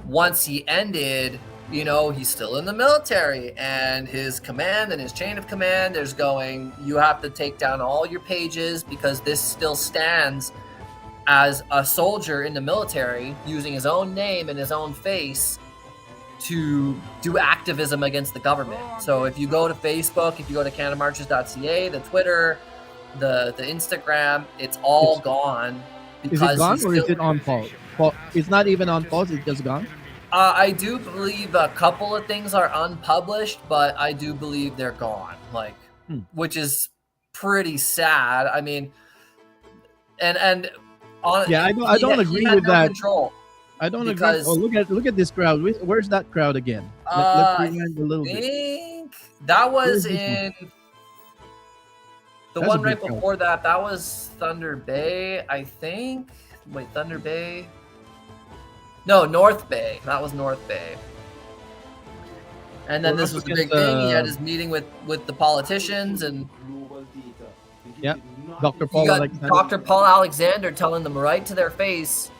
once he ended, you know, he's still in the military, and his command and his chain of command is going, you have to take down all your pages because this still stands as a soldier in the military using his own name and his own face to do activism against the government. So if you go to Facebook, if you go to CanadaMarches.ca, the Twitter, the Instagram, it's all gone. Is it gone or is it on pause? It's not even on pause, it's just gone? I do believe a couple of things are unpublished, but I do believe they're gone, which is pretty sad. I mean, and on, yeah, I don't agree with that. Control I don't agree. Oh, look at this crowd. Where's that crowd again? Let's rewind a little bit. I think that was in the one right before that. That was Thunder Bay, I think. Wait, Thunder Bay? No, North Bay. That was North Bay. And then this was the big thing. He had his meeting with the politicians, and yeah, Dr. Paul Alexander. Dr. Paul Alexander telling them right to their face,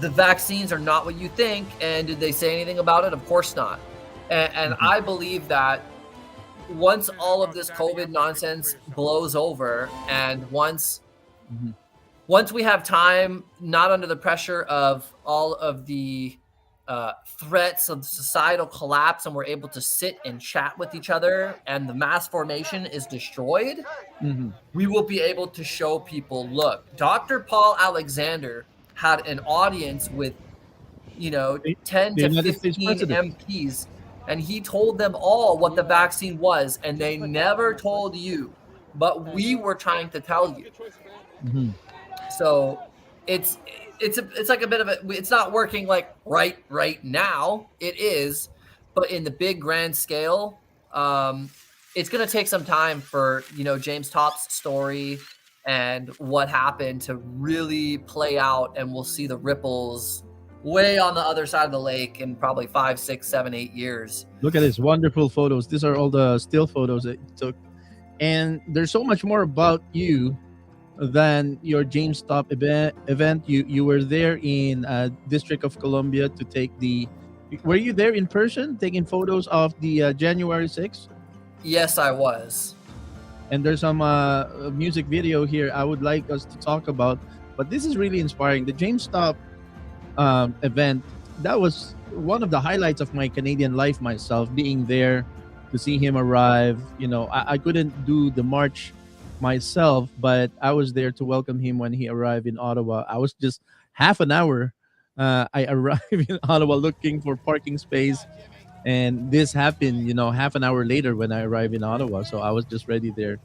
the vaccines are not what you think. And did they say anything about it? Of course not. And I believe that once all of this COVID nonsense blows over, and once we have time, not under the pressure of all of the threats of societal collapse, and we're able to sit and chat with each other, and the mass formation is destroyed, we will be able to show people, look, Dr. Paul Alexander had an audience with, 10 to 15 MPs, and he told them all what the vaccine was, and they never told you, but we were trying to tell you. So it's like a bit of it's not working like right now. It is, but in the big grand scale, it's going to take some time for, James Top's story and what happened to really play out, and we'll see the ripples way on the other side of the lake in probably 5, 6, 7, 8 years. Look at these wonderful photos. These are all the still photos that you took, and there's so much more about you than your James Top event. You were there in District of Columbia to take the. Were you there in person taking photos of the January 6th? Yes, I was. And there's some music video here I would like us to talk about, but this is really inspiring. The James Top event, that was one of the highlights of my Canadian life myself, being there to see him arrive. I couldn't do the march myself, but I was there to welcome him when he arrived in Ottawa. I was just half an hour. I arrived in Ottawa looking for parking space, and this happened, half an hour later when I arrived in Ottawa. So I was just ready there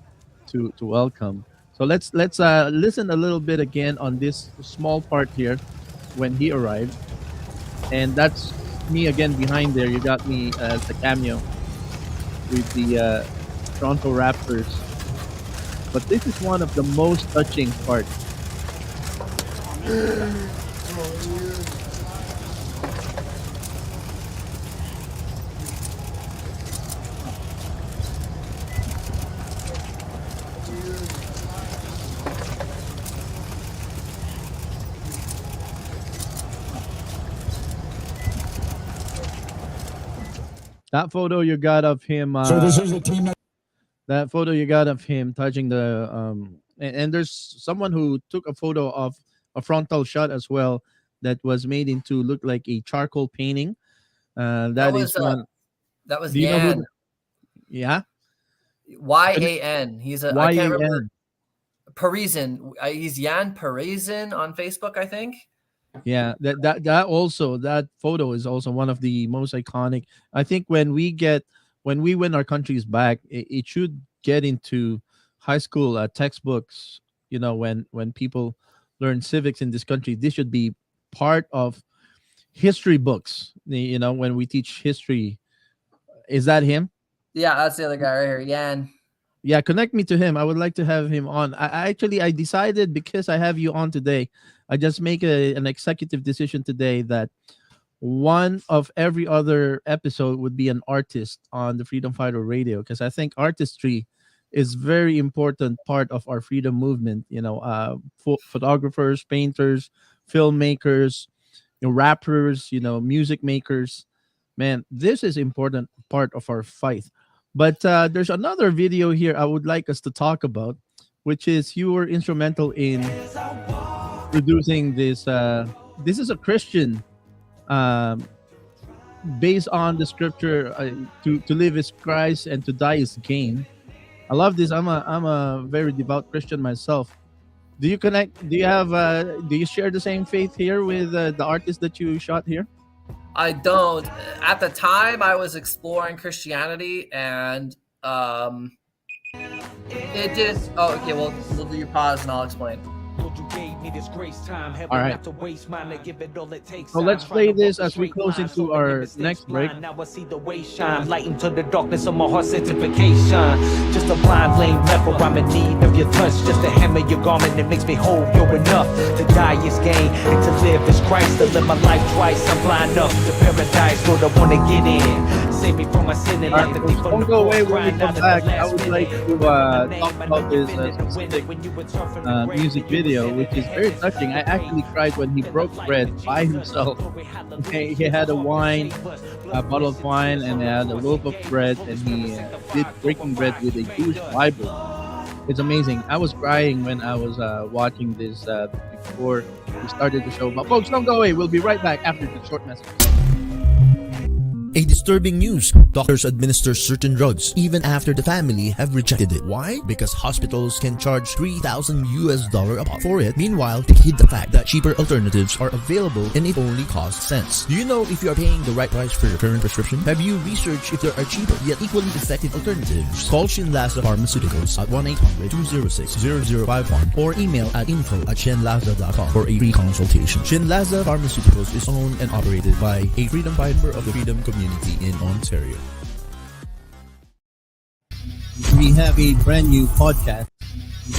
to welcome. So let's listen a little bit again on this small part here when he arrived, and that's me again behind there. You got me as the cameo with the Toronto Raptors. But this is one of the most touching parts. That photo you got of him. So this is a team that photo you got of him touching the and there's someone who took a photo of a frontal shot as well that was made into look like a charcoal painting. That is one. That was Do you know Yan. who? Yeah. YAN. He's a. I can't remember. YAN. Parisian. He's Yan Parisian on Facebook, I think. Yeah, that also, that photo is also one of the most iconic. I think when we win our countries back, it should get into high school textbooks. You know, when people learn civics in this country, this should be part of history books. You know, when we teach history, is that him? Yeah, that's the other guy right here, Yan. Yeah, connect me to him. I would like to have him on. I decided, because I have you on today, I just make an executive decision today that one of every other episode would be an artist on the Freedom Fighter Radio, because I think artistry is very important part of our freedom movement. You know, photographers, painters, filmmakers, rappers, music makers. Man, this is important part of our fight. But there's another video here I would like us to talk about, which is you were instrumental in producing this. This is a Christian, based on the scripture, to live is Christ and to die is gain. I love this. I'm a very devout Christian myself. Do you connect? Do you have? Do you share the same faith here with the artist that you shot here? I don't. At the time, I was exploring Christianity, and it did. Oh, okay. Well, we'll do your pause, and I'll explain. All right. So let's play this as we close into our next break. Now I see the way shine, light into the darkness of my heart, sanctification. Just a blind, lame leper, I'm in need of your touch. Just a hem of your garment that makes me whole. You're enough. To die is gain, and to live is Christ. To live my life twice, I'm blind enough to paradise. Lord, I wanna get in. Save me from my sin and let the thief on the Don't go away cross. when we come back. I would like to talk about this specific music video, which is very touching. I actually cried when he broke bread by himself. Okay, he had a bottle of wine, and he had a loaf of bread, and he did breaking bread with a Jewish Bible. It's amazing. I was crying when I was watching this before we started the show. But folks, don't go away. We'll be right back after the short message. A disturbing news. Doctors administer certain drugs even after the family have rejected it. Why? Because hospitals can charge $3,000 a pop for it. Meanwhile, they hid the fact that cheaper alternatives are available and it only costs cents. Do you know if you are paying the right price for your current prescription? Have you researched if there are cheaper yet equally effective alternatives? Call Shinlaza Pharmaceuticals at 1-800-206-0051 or email at info@shinlaza.com for a free consultation. Shinlaza Pharmaceuticals is owned and operated by a freedom fighter of the Freedom Community in Ontario. We have a brand new podcast.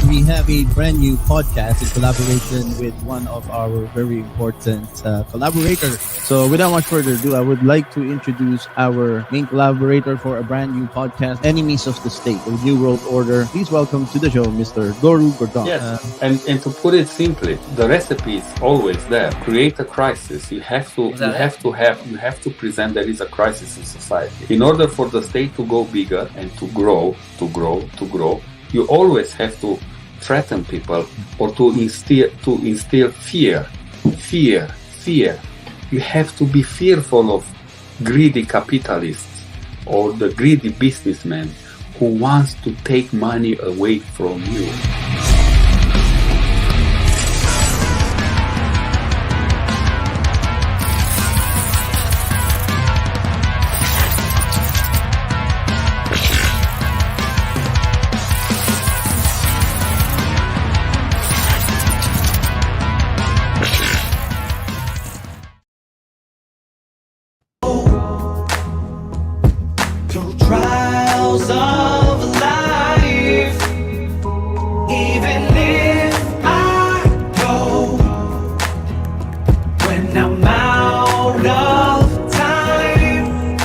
We have a brand new podcast in collaboration with one of our very important collaborators. So without much further ado, I would like to introduce our main collaborator for a brand new podcast, Enemies of the State, the New World Order. Please welcome to the show, Mr. Goru Gordon. Yes, and to put it simply, the recipe is always there. Create a crisis. You have to present there is a crisis in society. In order for the state to go bigger and to grow, you always have to threaten people or to instill fear. You have to be fearful of greedy capitalists or the greedy businessman who wants to take money away from you. Trials of life, even if I go when I'm out of time,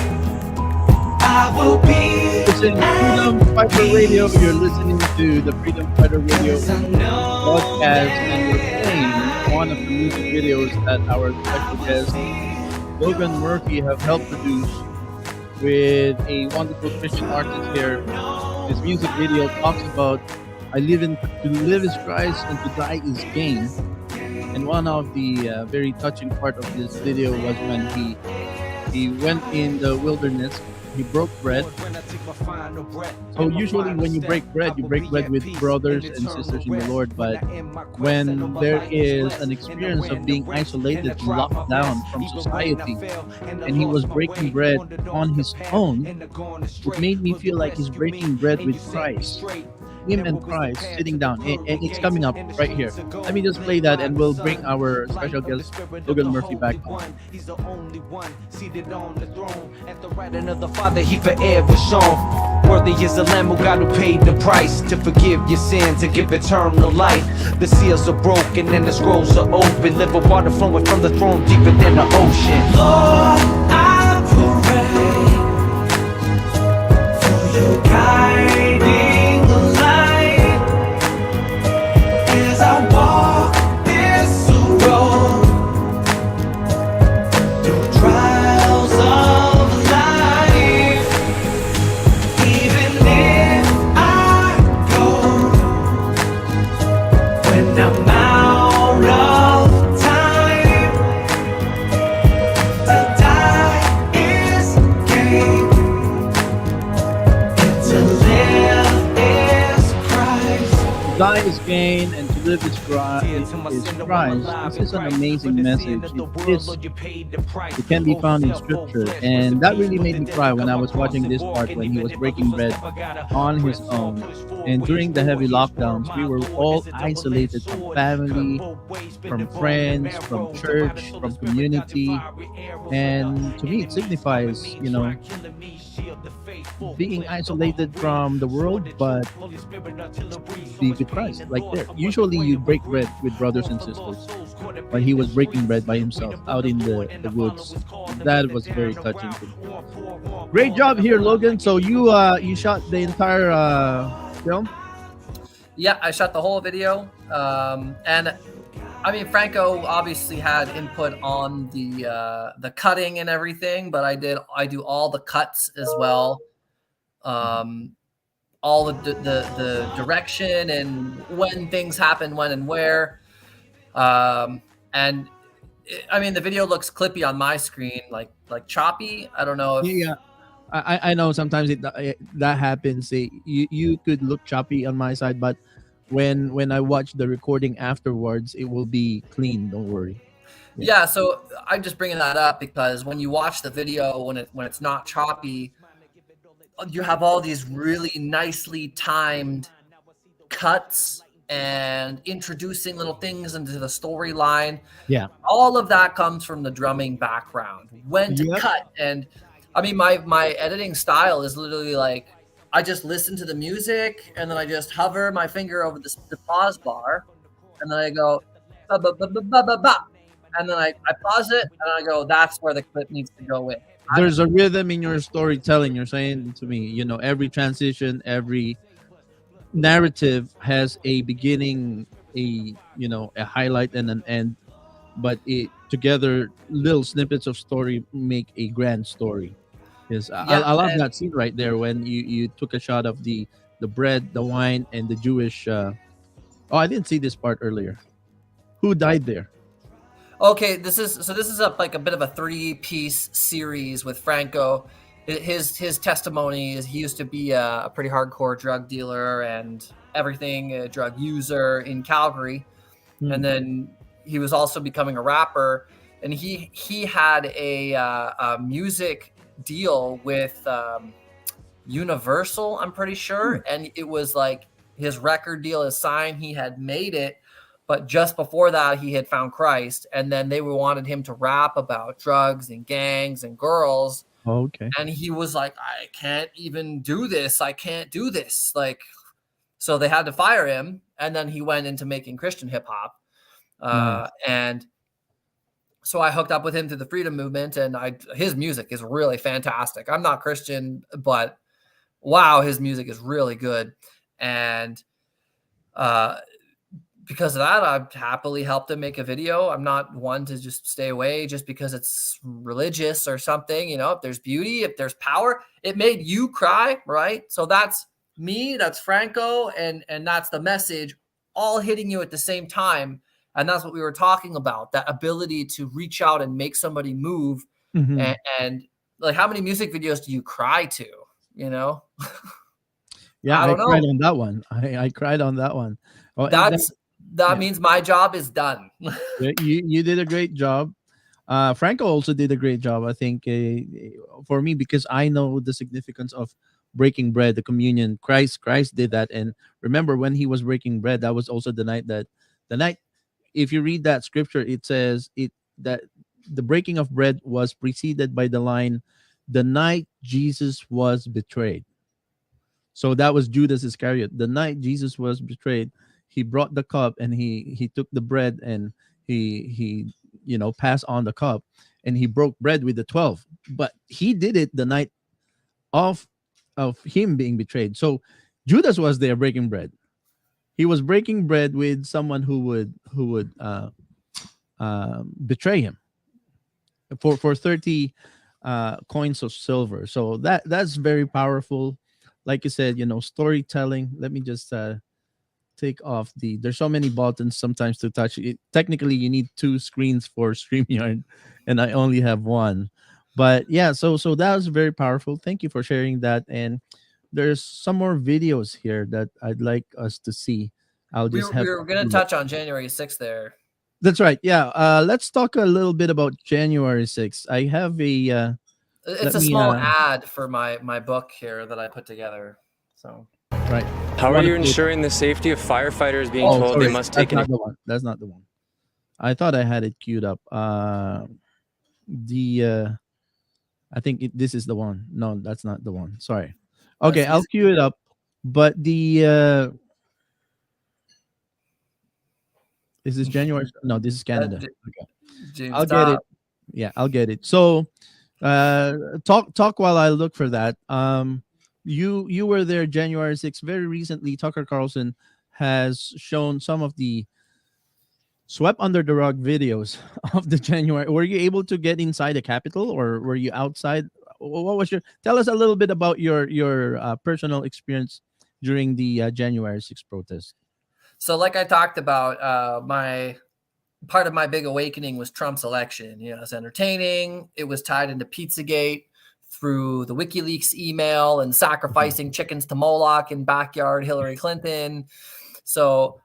I will be. Listen, Freedom Fighter Radio. You're listening to the Freedom Fighter Radio podcast, and we're playing one of the music videos that our special guest Logan Murphy have helped produce. with a wonderful Christian artist here. His music video talks about to live is Christ and to die is gain. And one of the very touching part of this video was when he went in the wilderness. He broke bread. So usually when you break bread with brothers and sisters in the Lord. But when there is an experience of being isolated, locked down from society, and he was breaking bread on his own, it made me feel like he's breaking bread with Christ. Him and Christ sitting down, and it's coming up right here. Let me just play that, and we'll bring our special guest Logan Murphy back on. He's the only one seated on the throne at the right hand of the Father. He forever shown. Worthy is the Lamb who God who paid the price to forgive your sins and give eternal life. The seals are broken and the scrolls are open. Living water flowing from the throne deeper than the ocean. Lord, I pray for your guiding. As I walk this road through trials of life, even if I go when I'm out of time, to die is gain, and to live is Christ. Die is gain and to live is Christ. This is an amazing message. It can be found in scripture, and that really made me cry when I was watching this part when he was breaking bread on his own. And during the heavy lockdowns, we were all isolated from family, from friends, from church, from community. And to me, it signifies, being isolated from the world, but be with Christ, like there. Usually you break bread with brothers and sisters, but he was breaking bread by himself out in the woods. That was very touching to me. Great job here, Logan. So you shot the entire film? Yeah, I shot the whole video. And I mean, Franco obviously had input on the cutting and everything, but I do all the cuts as well. All the direction and when things happen, when and where. And I mean, the video looks clippy on my screen, like choppy. I don't know if Yeah. I know sometimes that happens. You could look choppy on my side, but when I watch the recording afterwards, it will be clean. Don't worry. Yeah, so I'm just bringing that up because when you watch the video, when it's not choppy, you have all these really nicely timed cuts and introducing little things into the storyline. Yeah. All of that comes from the drumming background. When to cut. And I mean, my editing style is literally like, I just listen to the music and then I just hover my finger over the pause bar and then I go, ba, ba, ba, ba, ba, ba, ba. And then I pause it and I go, that's where the clip needs to go in. There's a rhythm in your storytelling. You're saying to me, every transition, every narrative has a beginning, a highlight and an end, but it together little snippets of story make a grand story. Yes, I love that scene right there when you took a shot of the bread, the wine, and the Jewish. Oh, I didn't see this part earlier. Who died there? Okay, this is like a bit of a 3-piece series with Franco. His testimony is he used to be a pretty hardcore drug dealer and everything, a drug user in Calgary, and then he was also becoming a rapper. And he had a music deal with Universal, I'm pretty sure, and it was like his record deal is signed. He had made it. But just before that, he had found Christ, and then they wanted him to rap about drugs and gangs and girls. Oh, okay. And he was like, I can't even do this. I can't do this. Like, so they had to fire him, and then he went into making Christian hip hop. Nice. And so I hooked up with him through the Freedom Movement, and his music is really fantastic. I'm not Christian, but wow, his music is really good. And because of that, I've happily helped him make a video. I'm not one to just stay away just because it's religious or something. You know, if there's beauty, if there's power, it made you cry, right? So that's me, that's Franco, and that's the message all hitting you at the same time. And that's what we were talking about, that ability to reach out and make somebody move. Mm-hmm. And like, how many music videos do you cry to, you know? Yeah, I I don't cried know. on that one. I cried on that one. Oh, That means my job is done. you did a great job. Franco also did a great job, I think, for me, because I know the significance of breaking bread, the communion. Christ did that, and remember when he was breaking bread, that was also the night. If you read that scripture, it says that the breaking of bread was preceded by the line, "The night Jesus was betrayed." So that was Judas Iscariot. The night Jesus was betrayed, he brought the cup and he took the bread and he passed on the cup and he broke bread with the 12. But he did it the night of him being betrayed. So Judas was there breaking bread. He was breaking bread with someone who would betray him for 30 coins of silver. So that's very powerful. Like you said, storytelling. Let me just take off there's so many buttons sometimes to touch it. Technically you need 2 screens for StreamYard, and I only have one. But yeah, so that was very powerful. Thank you for sharing that. And there's some more videos here that I'd like us to see. I'll We just have were going to touch on January 6th there. That's right. Yeah. Let's talk a little bit about January 6th. I have a it's a small ad for my book here that I put together. So right. How are you ensuring the safety of firefighters being told they must take That's not the one. I thought I had it queued up. I think this is the one. No, that's not the one. Sorry. Okay, I'll queue it up. But is this January? No, this is Canada. Okay. James, I'll get it. Yeah, I'll get it. So talk while I look for that. You were there January 6th. Very recently, Tucker Carlson has shown some of the swept under the rug videos of the January. Were you able to get inside the Capitol, or were you outside? What was tell us a little bit about your personal experience during the January 6th protest. So like I talked about, my part of my big awakening was Trump's election. You know, it's entertaining. It was tied into Pizzagate through the WikiLeaks email and sacrificing chickens to Moloch in backyard Hillary Clinton. So,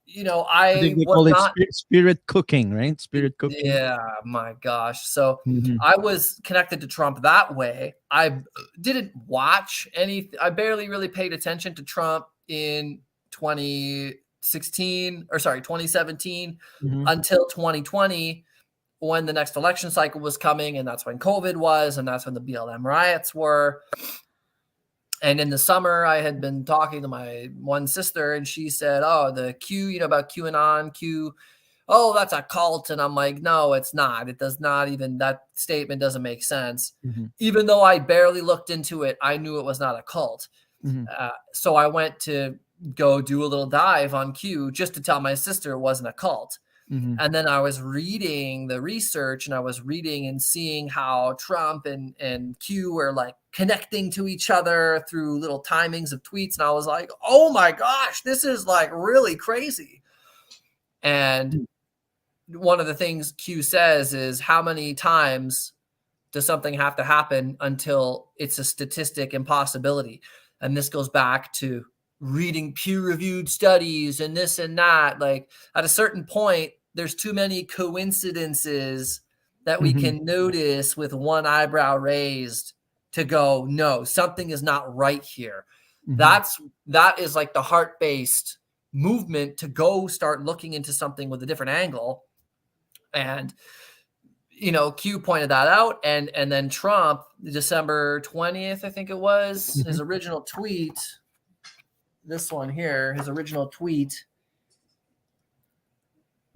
you know, I think they call it spirit cooking, right? Spirit cooking. Yeah, my gosh. So I was connected to Trump that way. I didn't watch I barely really paid attention to Trump in 2017 until 2020, when the next election cycle was coming, and that's when COVID was, and that's when the BLM riots were. And in the summer, I had been talking to my one sister, and she said, "Oh, the Q, about QAnon, Q, oh, that's a cult." And I'm like, "No, it's not. It does not even, that statement doesn't make sense." Even though I barely looked into it, I knew it was not a cult. So I went to go do a little dive on Q just to tell my sister it wasn't a cult. And then I was reading the research, and I was reading and seeing how Trump and Q were like connecting to each other through little timings of tweets. And I was like, oh my gosh, this is like really crazy. And one of the things Q says is, how many times does something have to happen until it's a statistic impossibility? And this goes back to reading peer-reviewed studies and this and that. Like, at a certain point, there's too many coincidences that we can notice with one eyebrow raised to go, no, something is not right here. That is like the heart-based movement to go start looking into something with a different angle. And, you know, Q pointed that out. And then Trump, December 20th, I think it was, his original tweet, this one here, his original tweet,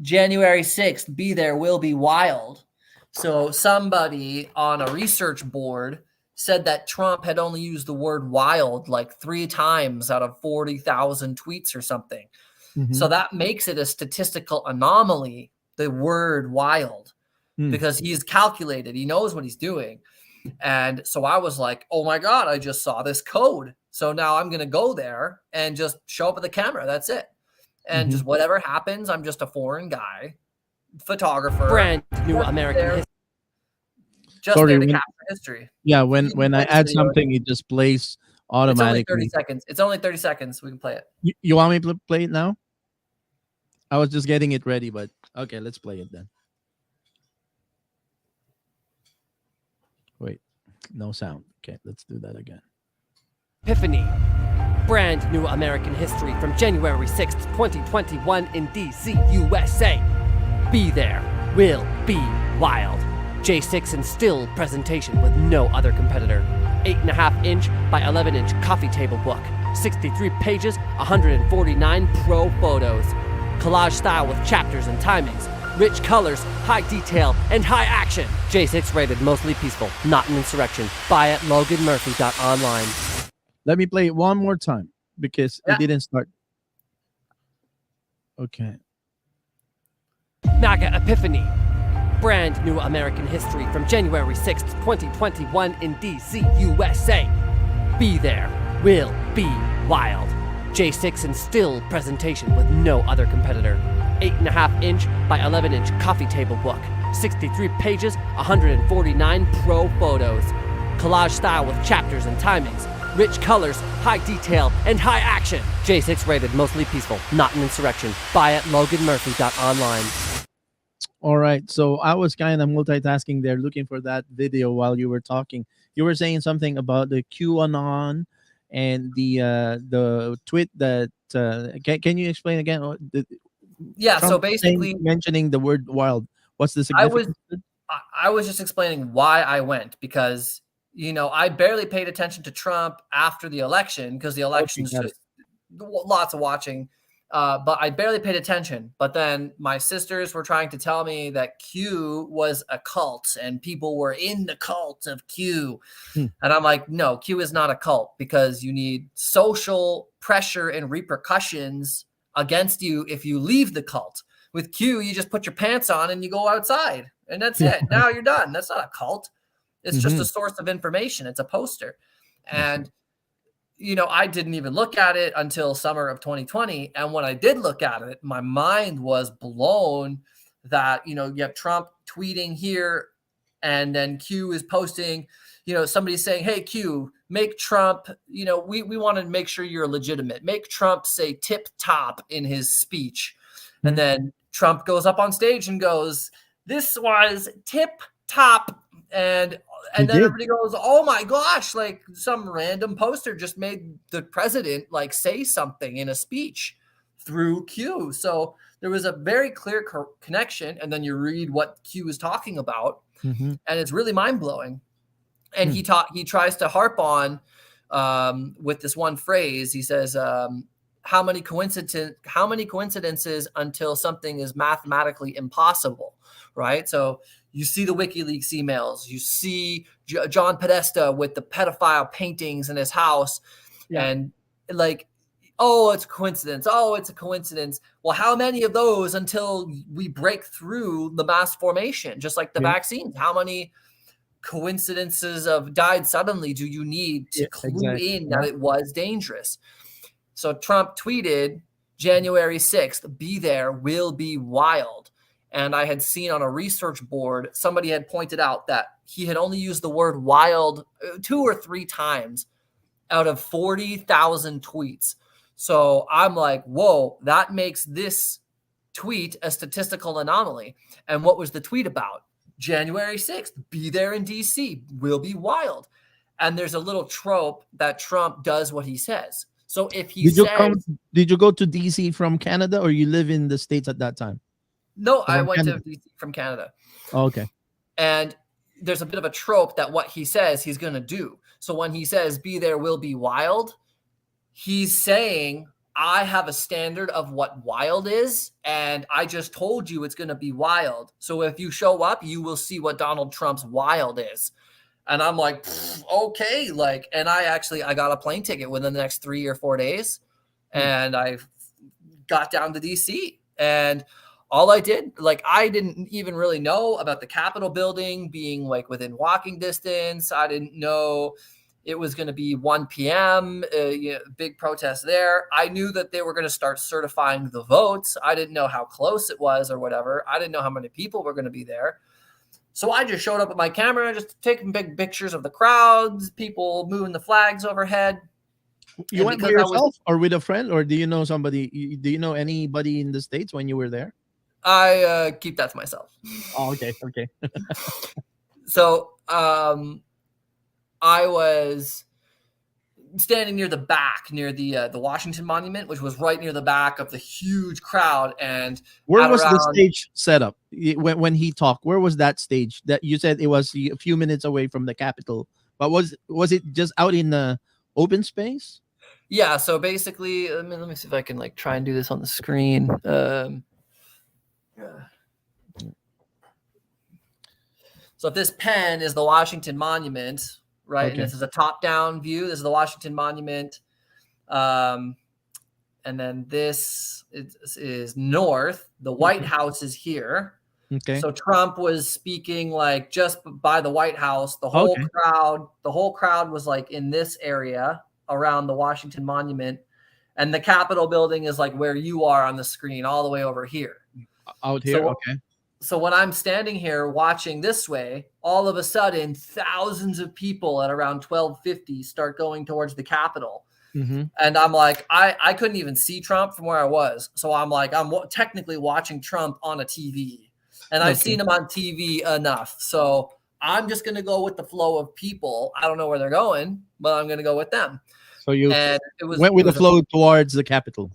January 6th, be there, will be wild. So somebody on a research board said that Trump had only used the word wild like 3 times out of 40,000 tweets or something. So that makes it a statistical anomaly, the word wild, because he's calculated. He knows what he's doing. And so I was like, oh my God, I just saw this code. So now I'm going to go there and just show up with the camera. That's it. And just whatever happens, I'm just a foreign guy, photographer. Brand new American history. Just there to capture history. Yeah, when I add something, it just plays automatically. It's only 30 seconds. It's only 30 seconds. We can play it. You want me to play it now? I was just getting it ready, but okay, let's play it then. Wait, no sound. Okay, let's do that again. Epiphany. Brand new American history from January 6th, 2021 in DC, USA. Be there. Will be wild. J6 and still presentation with no other competitor. 8.5-inch by 11-inch coffee table book. 63 pages, 149 pro photos. Collage style with chapters and timings. Rich colors, high detail, and high action. J6 rated mostly peaceful, not an insurrection. Buy at loganmurphy.online. Let me play it one more time because it didn't start. Okay. MAGA Epiphany. Brand new American history from January 6th, 2021 in DC, USA. Be there. Will be wild. J6 and still presentation with no other competitor. 8.5-inch by 11-inch coffee table book. 63 pages, 149 pro photos. Collage style with chapters and timings. Rich colors, high detail, and high action. J6 rated mostly peaceful, not an insurrection. Buy at loganmurphy.online. All right. So I was kind of multitasking there, looking for that video while you were talking. You were saying something about the QAnon and the tweet that can you explain again? So Trump basically mentioning the word wild. What's the significance? I was just explaining why I went, because I barely paid attention to Trump after the election because the election's just lots of watching. But I barely paid attention. But then my sisters were trying to tell me that Q was a cult and people were in the cult of Q. And I'm like, no, Q is not a cult, because you need social pressure and repercussions against you if you leave the cult. With Q, you just put your pants on and you go outside, and that's it. Now you're done. That's not a cult. It's just a source of information. It's a poster. And I didn't even look at it until summer of 2020. And when I did look at it, my mind was blown that, you have Trump tweeting here, and then Q is posting, somebody's saying, hey, Q, make Trump, we want to make sure you're legitimate. Make Trump say tip top in his speech. And then Trump goes up on stage and goes, this was tip top. And then everybody goes, oh my gosh, like some random poster just made the president like say something in a speech through Q. So there was a very clear connection. And then you read what Q is talking about, and it's really mind blowing. And he tries to harp on with this one phrase. He says, how many coincidences until something is mathematically impossible, right? So you see the WikiLeaks emails, you see John Podesta with the pedophile paintings in his house, and like, oh, it's a coincidence. Oh, it's a coincidence. Well, how many of those until we break through the mass formation, just like the vaccines? How many coincidences of died suddenly do you need to clue in that it was dangerous? So Trump tweeted January 6th, be there, will be wild. And I had seen on a research board, somebody had pointed out that he had only used the word wild 2 or 3 times out of 40,000 tweets. So I'm like, whoa, that makes this tweet a statistical anomaly. And what was the tweet about? January 6th, be there in DC, will be wild. And there's a little trope that Trump does what he says. So if he did you go to DC from Canada, or you live in the States at that time? No, I went to DC from Canada. Oh, okay. And there's a bit of a trope that what he says he's going to do. So when he says be there, will be wild, he's saying, I have a standard of what wild is, and I just told you it's going to be wild. So if you show up, you will see what Donald Trump's wild is. And I'm like, okay, and I got a plane ticket within the next 3 or 4 days, and I got down to DC, and all I did, like, I didn't even really know about the Capitol building being like within walking distance. I didn't know it was going to be 1 p.m. Big protest there. I knew that they were going to start certifying the votes. I didn't know how close it was or whatever. I didn't know how many people were going to be there. So I just showed up with my camera, just taking big pictures of the crowds, people moving the flags overhead. You went by yourself or with a friend, or do you know somebody? Do you know anybody in the States when you were there? I keep that to myself. Oh, okay. So I was standing near the back, near the Washington Monument, which was right near the back of the huge crowd. And where was the stage set up when he talked? Where was that stage? That you said it was a few minutes away from the Capitol, but was it just out in the open space? Yeah. So basically, let me see if I can like try and do this on the screen. So if this pen is the Washington Monument, right? Okay. And this is a top-down view. This is the Washington Monument. And then this is north. The White House is here. Okay. So Trump was speaking like just by the White House. The whole crowd was like in this area around the Washington Monument. And the Capitol building is like where you are on the screen, all the way over here. Out here, okay. So when I'm standing here watching this way, all of a sudden, thousands of people at around 12:50 start going towards the Capitol. Mm-hmm. And I'm like, I couldn't even see Trump from where I was. So I'm like, I'm technically watching Trump on a TV. And I've seen him on TV enough. So I'm just going to go with the flow of people. I don't know where they're going, but I'm going to go with them. So you went with the flow towards the Capitol.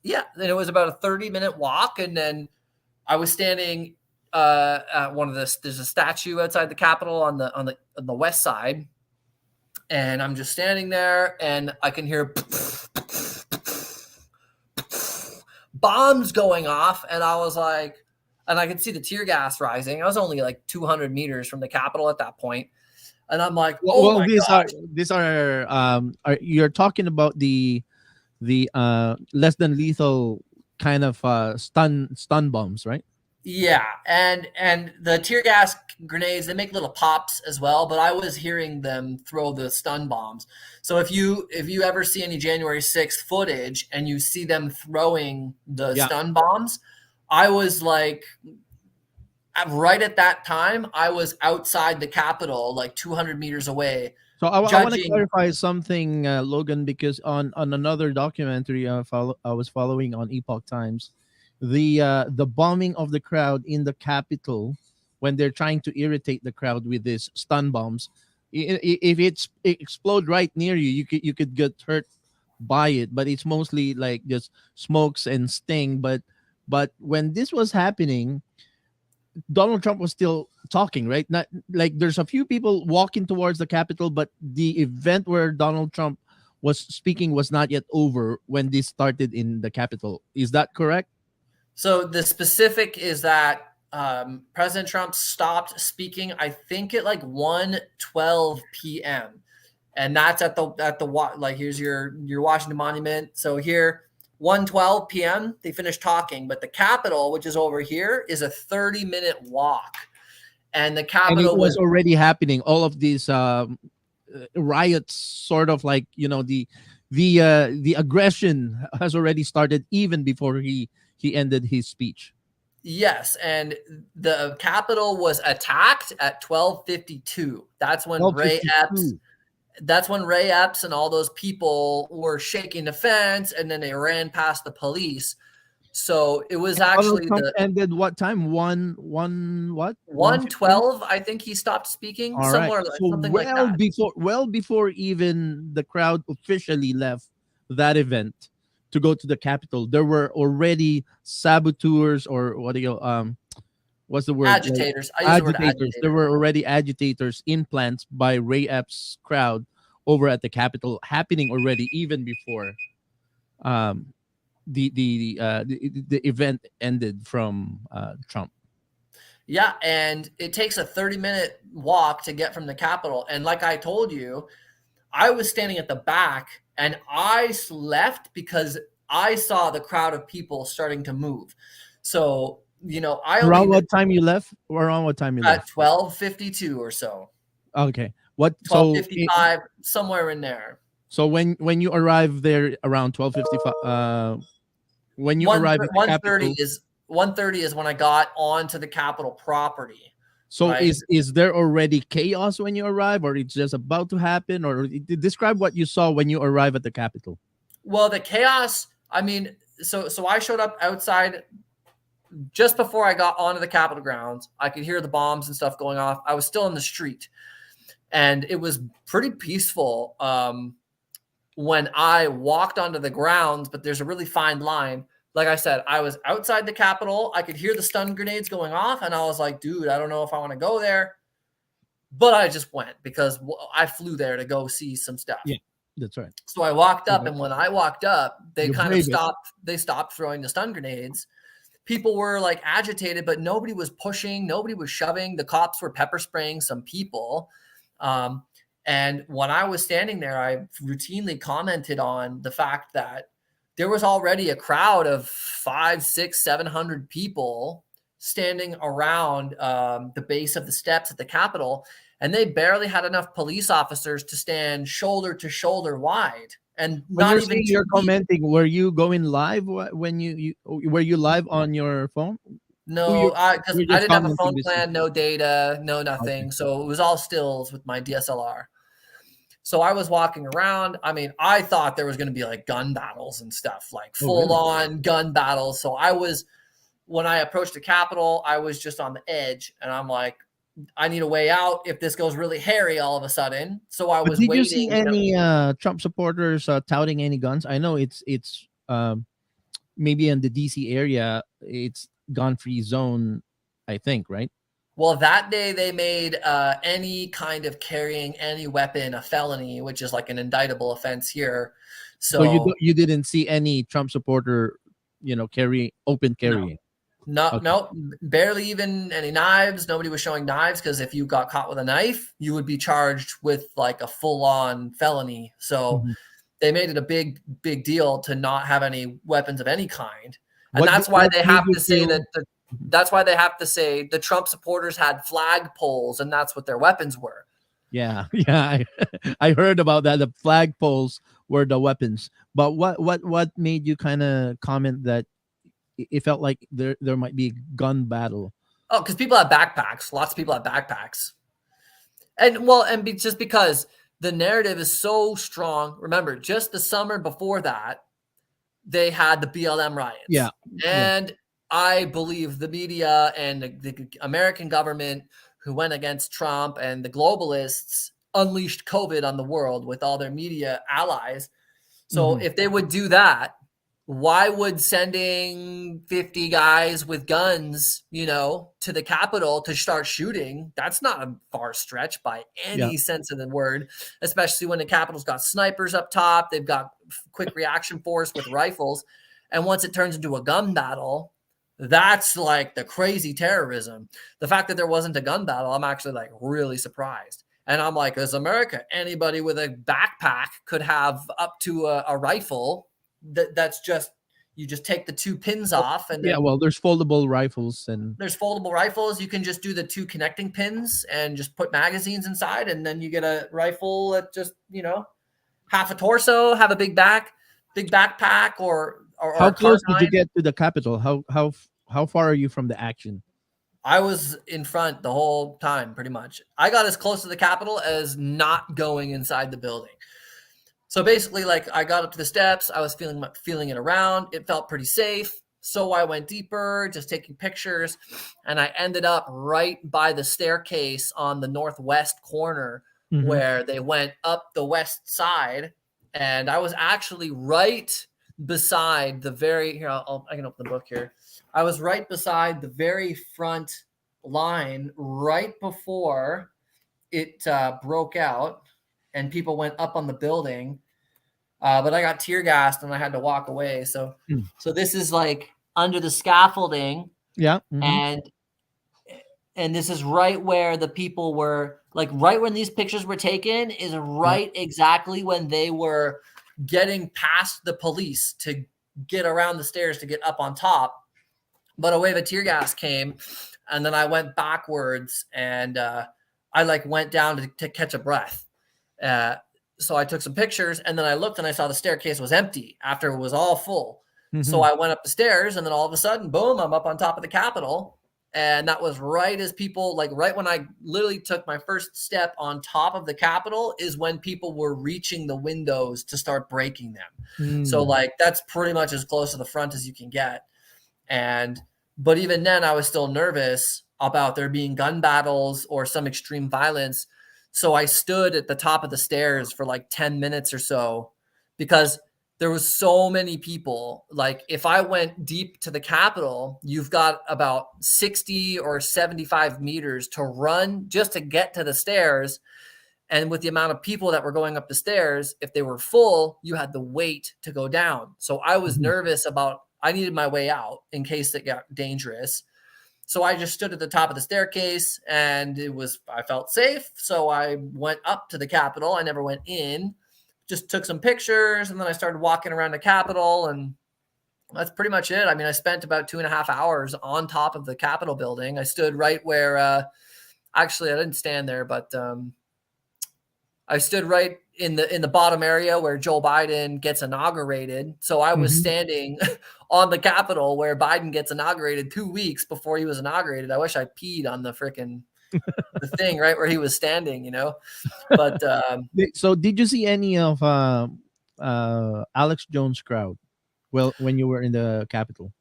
Yeah. And it was about a 30-minute walk. And then I was standing at one of this. There's a statue outside the Capitol on the west side, and I'm just standing there, and I can hear bombs going off, and I was like, and I could see the tear gas rising. I was only like 200 meters from the Capitol at that point, and I'm like, oh my God. These are you're talking about the less than lethal kind of stun bombs, right? Yeah, and the tear gas grenades, they make little pops as well, but I was hearing them throw the stun bombs. So if you ever see any January 6th footage and you see them throwing the stun bombs, I was like, right at that time, I was outside the Capitol, like 200 meters away. So I want to clarify something, Logan, because on another documentary I was following on Epoch Times, the bombing of the crowd in the Capitol, when they're trying to irritate the crowd with these stun bombs, if it explode right near you, you could get hurt by it, but it's mostly like just smokes and sting. But when this was happening, Donald Trump was still talking, right? Not like there's a few people walking towards the Capitol, but the event where Donald Trump was speaking was not yet over when this started in the Capitol. Is that correct? So the specific is that President Trump stopped speaking, I think at like 1:12 p.m. And that's at the like, here's your Washington Monument. So here, 1:12 p.m. they finished talking, but the Capitol, which is over here, is a 30-minute walk. And the Capitol was already happening. All of these riots, sort of like, the aggression has already started even before he ended his speech. Yes, and the Capitol was attacked at 12:52. That's when Ray Epps and all those people were shaking the fence, and then they ran past the police. So it was actually ended what time? 1:12. I think he stopped speaking. All somewhere right. So something like that. before even the crowd officially left that event to go to the Capitol, there were already saboteurs, or what's the word? Agitators. Like, agitators. There were already agitators in plants by Ray Epps' crowd over at the Capitol, happening already even before the event ended from Trump. Yeah, and it takes a 30-minute walk to get from the Capitol. And like I told you, I was standing at the back, and I left because I saw the crowd of people starting to move. So, I Around only what time you left? Around what time you at left? 12:52 or so. Okay. What? So 12:55, somewhere in there. so when you arrived there around 12:55, when you arrive at the 1:30 Capitol. is 1:30 is when I got onto the Capitol property. So Right. is there already chaos when you arrive, or it's just about to happen, or describe what you saw when you arrive at the Capitol? Well, the chaos, I mean, so I showed up outside just before I got onto the Capitol grounds. I could hear the bombs and stuff going off. I was still in the street, and it was pretty peaceful when I walked onto the grounds, but there's a really fine line. Like I said, I was outside the Capitol. I could hear the stun grenades going off, and I was like, dude, I don't know if I want to go there. But I just went because I flew there to go see some stuff. Yeah, that's right. So I walked up, and when I walked up, they You kind of brave it. stopped. They stopped throwing the stun grenades. People were like agitated, but nobody was pushing. Nobody was shoving. The cops were pepper spraying some people. And when I was standing there, I routinely commented on the fact that there was already a crowd of 500, 600, 700 people standing around the base of the steps at the Capitol, and they barely had enough police officers to stand shoulder to shoulder wide. And When not you're even saying you're commenting, were you going live when you were you live on your phone? No, because you're I just didn't have a commenting phone this- plan, no data, no nothing. So it was all stills with my DSLR. So I was walking around. I mean, I thought there was going to be like gun battles and stuff, like full on gun battles. So when I approached the Capitol, I was just on the edge, and I'm like, I need a way out if this goes really hairy all of a sudden. So I But was did waiting. you see any Trump supporters touting any guns? I know it's maybe in the DC area, it's gun-free zone, I think, right? Well, that day they made any kind of carrying any weapon a felony, which is like an indictable offense here. So you didn't see any Trump supporter, open carrying. No, barely even any knives. Nobody was showing knives because if you got caught with a knife, you would be charged with like a full-on felony. So they made it a big deal to not have any weapons of any kind, and that's why they have to say that. That's why they have to say the Trump supporters had flag poles, and that's what their weapons were. Yeah, I heard about that. The flag poles were the weapons. But what made you kind of comment that it felt like there might be a gun battle? Oh, because people have backpacks. Lots of people have backpacks, just because the narrative is so strong. Remember, just the summer before that, they had the BLM riots. Yeah, and I believe the media and the American government who went against Trump and the globalists unleashed COVID on the world with all their media allies. So if they would do that, why would sending 50 guys with guns, to the Capitol to start shooting? That's not a far stretch by any sense of the word, especially when the Capitol's got snipers up top. They've got quick reaction force with rifles. And once it turns into a gun battle, that's like the crazy terrorism. The fact that there wasn't a gun battle, I'm actually like really surprised. And I'm like, as America, anybody with a backpack could have up to a rifle. That's just, you just take the two pins off. And then there's foldable rifles and there's foldable rifles. You can just do the two connecting pins and just put magazines inside. And then you get a rifle that just, half a torso, have a big backpack or how close did you get to the Capitol? How far are you from the action? I was in front the whole time, pretty much. I got as close to the Capitol as not going inside the building. So basically, like, I got up to the steps. I was feeling it around. It felt pretty safe. So I went deeper, just taking pictures. And I ended up right by the staircase on the northwest corner where they went up the west side. And I was actually right beside the very, I can open the book here. I was right beside the very front line right before it broke out and people went up on the building. But I got tear gassed and I had to walk away. So this is like under the scaffolding. Yeah. And this is right where the people were, like right when these pictures were taken is right exactly when they were getting past the police to get around the stairs to get up on top. But a wave of tear gas came, and then I went backwards, and I like went down to catch a breath. So I took some pictures, and then I looked and I saw the staircase was empty after it was all full. So I went up the stairs, and then all of a sudden, boom, I'm up on top of the Capitol. And that was right as people, like right when I literally took my first step on top of the Capitol is when people were reaching the windows to start breaking them. So like that's pretty much as close to the front as you can get. But even then I was still nervous about there being gun battles or some extreme violence. So I stood at the top of the stairs for like 10 minutes or so because there was so many people. Like if I went deep to the Capitol, you've got about 60 or 75 meters to run just to get to the stairs. And with the amount of people that were going up the stairs, if they were full, you had the weight to go down. So I was nervous about, I needed my way out in case it got dangerous. So I just stood at the top of the staircase and I felt safe. So I went up to the Capitol. I never went in. Just took some pictures, and then I started walking around the Capitol, and that's pretty much it. I mean, I spent about 2.5 hours on top of the Capitol building. I stood right where, actually I didn't stand there, but I stood right in the bottom area where Joe Biden gets inaugurated. So I was standing on the Capitol where Biden gets inaugurated 2 weeks before he was inaugurated. I wish I peed on the freaking the thing right where he was standing, you know. But so did you see any of Alex Jones crowd? Well, when you were in the Capitol?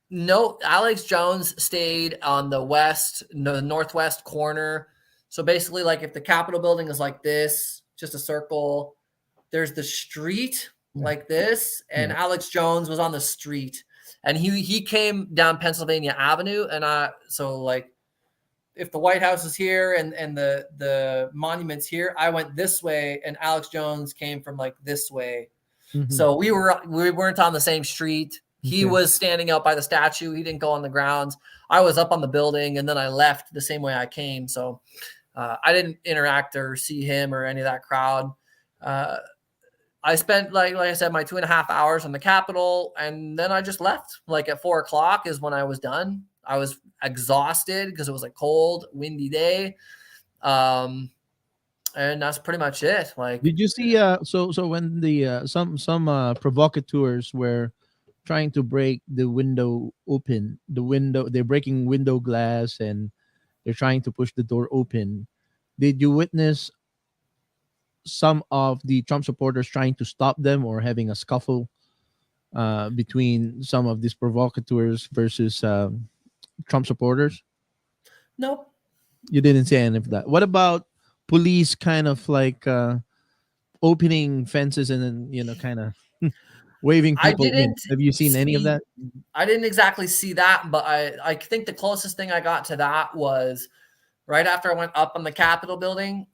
No, Alex Jones stayed on the northwest corner. So basically, like if the Capitol building is like this, just a circle, there's the street like this, and Alex Jones was on the street, and he came down Pennsylvania Avenue, and so like if the White House is here and the monument's here, I went this way, and Alex Jones came from like this way. So we weren't on the same street. He was standing out by the statue. He didn't go on the grounds. I was up on the building, and then I left the same way I came. So I didn't interact or see him or any of that crowd. I spent, like I said, my 2.5 hours on the Capitol, and then I just left. Like at 4:00 is when I was done. I was exhausted because it was a cold, windy day. And that's pretty much it. Like, did you see so when the some provocateurs were trying to break the window open, they're breaking window glass and they're trying to push the door open. Did you witness some of the Trump supporters trying to stop them or having a scuffle between some of these provocateurs versus Trump supporters? Nope. You didn't see any of that. What about police kind of like opening fences and then, kind of waving people in? Have you seen any of that? I didn't exactly see that, but I think the closest thing I got to that was right after I went up on the Capitol building.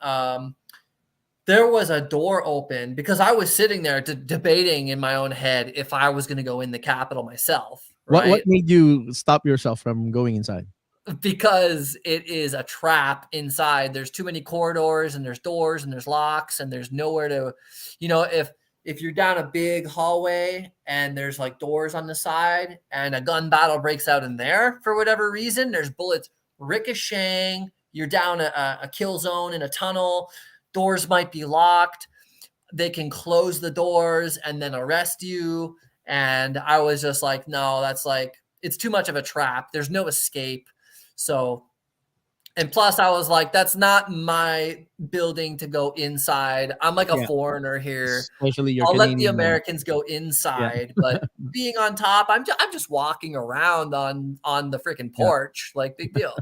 There was a door open because I was sitting there debating in my own head if I was going to go in the Capitol myself. Right? What made you stop yourself from going inside? Because it is a trap inside. There's too many corridors, and there's doors, and there's locks, and there's nowhere to, if you're down a big hallway and there's like doors on the side and a gun battle breaks out in there for whatever reason, there's bullets ricocheting. You're down a kill zone in a tunnel. Doors might be locked. They can close the doors and then arrest you. And I was just like, no, that's like, it's too much of a trap. There's no escape. So, and plus I was like, that's not my building to go inside. I'm like a foreigner here. Especially I'll let the Americans go inside, but being on top, I'm just walking around on the freaking porch, like big deal.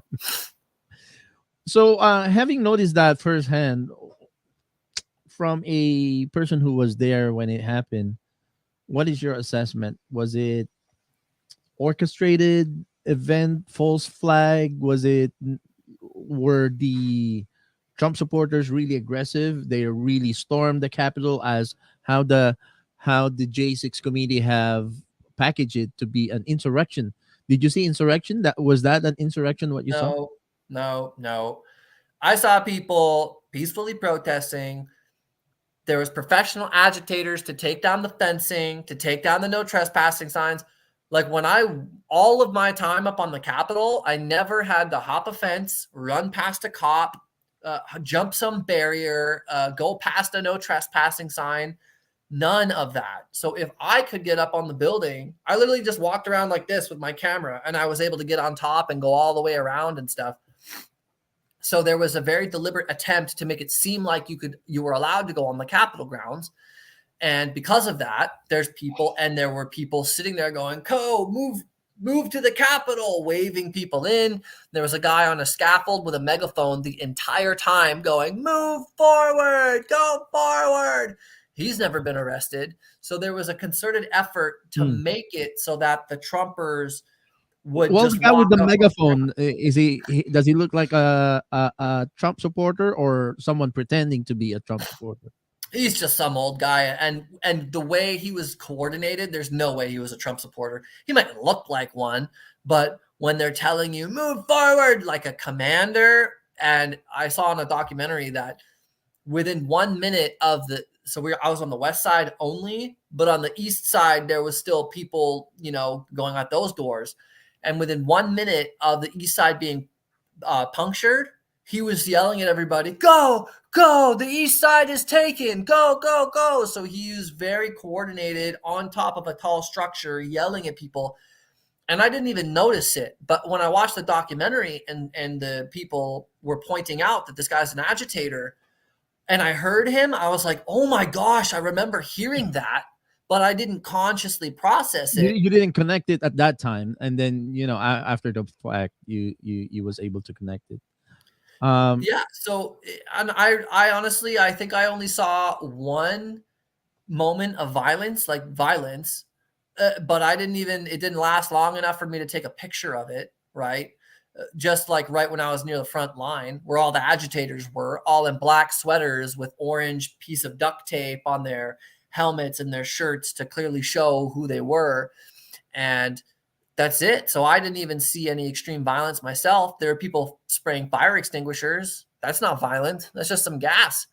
So, having noticed that firsthand from a person who was there when it happened, what is your assessment? Was it orchestrated event, false flag? Were the Trump supporters really aggressive? They really stormed the Capitol as how the J6 committee have packaged it to be an insurrection. Did you see insurrection? Was that an insurrection? What you saw? No. I saw people peacefully protesting. There was professional agitators to take down the fencing, to take down the no trespassing signs. Like all of my time up on the Capitol, I never had to hop a fence, run past a cop, jump some barrier, go past a no trespassing sign. None of that. So if I could get up on the building, I literally just walked around like this with my camera, and I was able to get on top and go all the way around and stuff. So there was a very deliberate attempt to make it seem like you were allowed to go on the Capitol grounds. And because of that, there were people sitting there going, move to the Capitol, waving people in. There was a guy on a scaffold with a megaphone the entire time going, move forward, go forward. He's never been arrested. So there was a concerted effort to make it so that the Trumpers would Well, just the guy with the walk up. megaphone, does he look like a Trump supporter or someone pretending to be a Trump supporter? He's just some old guy, and the way he was coordinated, there's no way he was a Trump supporter. He might look like one, but when they're telling you move forward like a commander, and I saw in a documentary that within 1 minute of I was on the west side only, but on the east side there was still people, going out those doors, and within 1 minute of the east side being punctured, he was yelling at everybody, go, the east side is taken, go, go, go. So he was very coordinated on top of a tall structure, yelling at people. And I didn't even notice it. But when I watched the documentary and the people were pointing out that this guy's an agitator, and I heard him, I was like, oh my gosh, I remember hearing that, but I didn't consciously process it. You didn't connect it at that time. And then, after the fact, you was able to connect it. Yeah. So, and I honestly, I think I only saw one moment of violence, but it didn't last long enough for me to take a picture of it. Right. Just like right when I was near the front line where all the agitators were, all in black sweaters with orange piece of duct tape on their helmets and their shirts to clearly show who they were. And that's it. So I didn't even see any extreme violence myself. There are people spraying fire extinguishers. That's not violent. That's just some gas.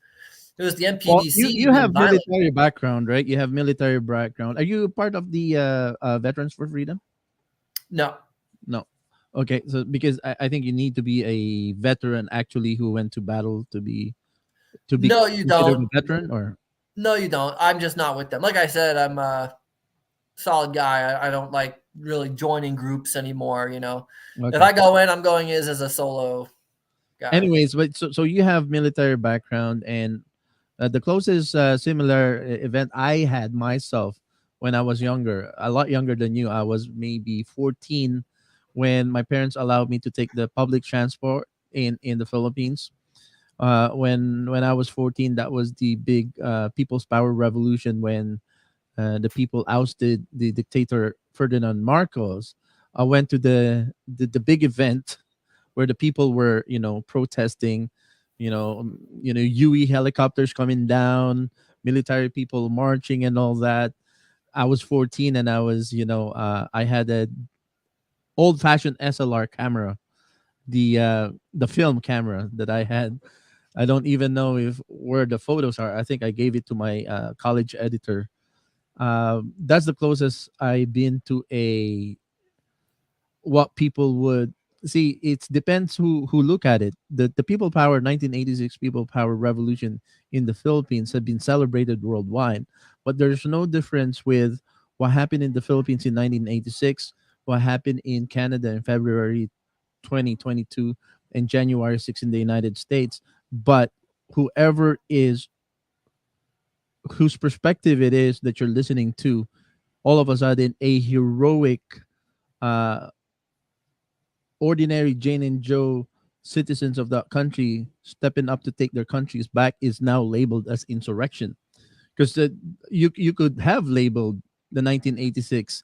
It was the MPDC. Well, you have military background, right? You have military background. Are you part of the Veterans for Freedom? No. Okay, so because I think you need to be a veteran actually who went to battle to be No, you don't. a veteran, or no, you don't. I'm just not with them. Like I said, I'm a solid guy. I don't like really joining groups anymore. Okay. If I go in, I'm going as a solo guy. Anyways, but so you have military background, and the closest similar event I had myself when I was younger, a lot younger than you. I was maybe 14 when my parents allowed me to take the public transport in the Philippines. When I was 14, that was the big People's Power Revolution when the people ousted the dictator Ferdinand Marcos. I went to the big event where the people were protesting, UE helicopters coming down, military people marching and all that. I was 14 and I was I had a old fashioned SLR camera, the film camera that I had. I don't even know where the photos are. I think I gave it to my college editor. That's the closest I've been to what people would see. It depends who look at it. The People Power 1986 People Power Revolution in the Philippines have been celebrated worldwide, but there's no difference with what happened in the Philippines in 1986, what happened in Canada in February 2022, and January 6 in the United States. But whose perspective it is that you're listening to, all of a sudden a heroic ordinary Jane and Joe citizens of that country stepping up to take their countries back is now labeled as insurrection. Because you could have labeled the 1986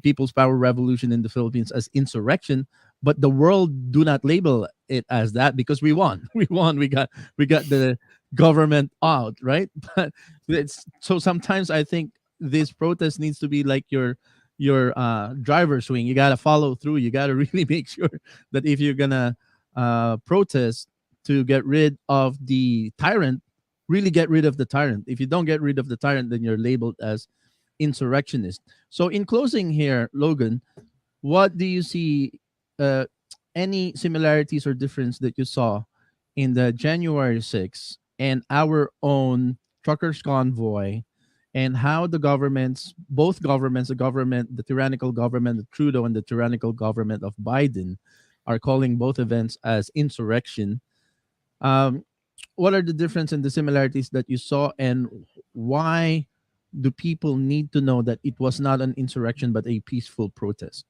People's Power Revolution in the Philippines as insurrection, but the world do not label it as that because we won. We won. We got the government out, right? But so sometimes I think this protest needs to be like your driver swing. You got to follow through. You got to really make sure that if you're gonna protest to get rid of the tyrant really get rid of the tyrant. If you don't get rid of the tyrant, then you're labeled as insurrectionist. So in closing here, Logan, what do you see, uh, any similarities or difference that you saw in the January 6th and our own truckers convoy, and how the governments, both governments, the government, the tyrannical government of Trudeau and the tyrannical government of Biden, are calling both events as insurrection? Um, what are the difference and the similarities that you saw, and why do people need to know that it was not an insurrection but a peaceful protest?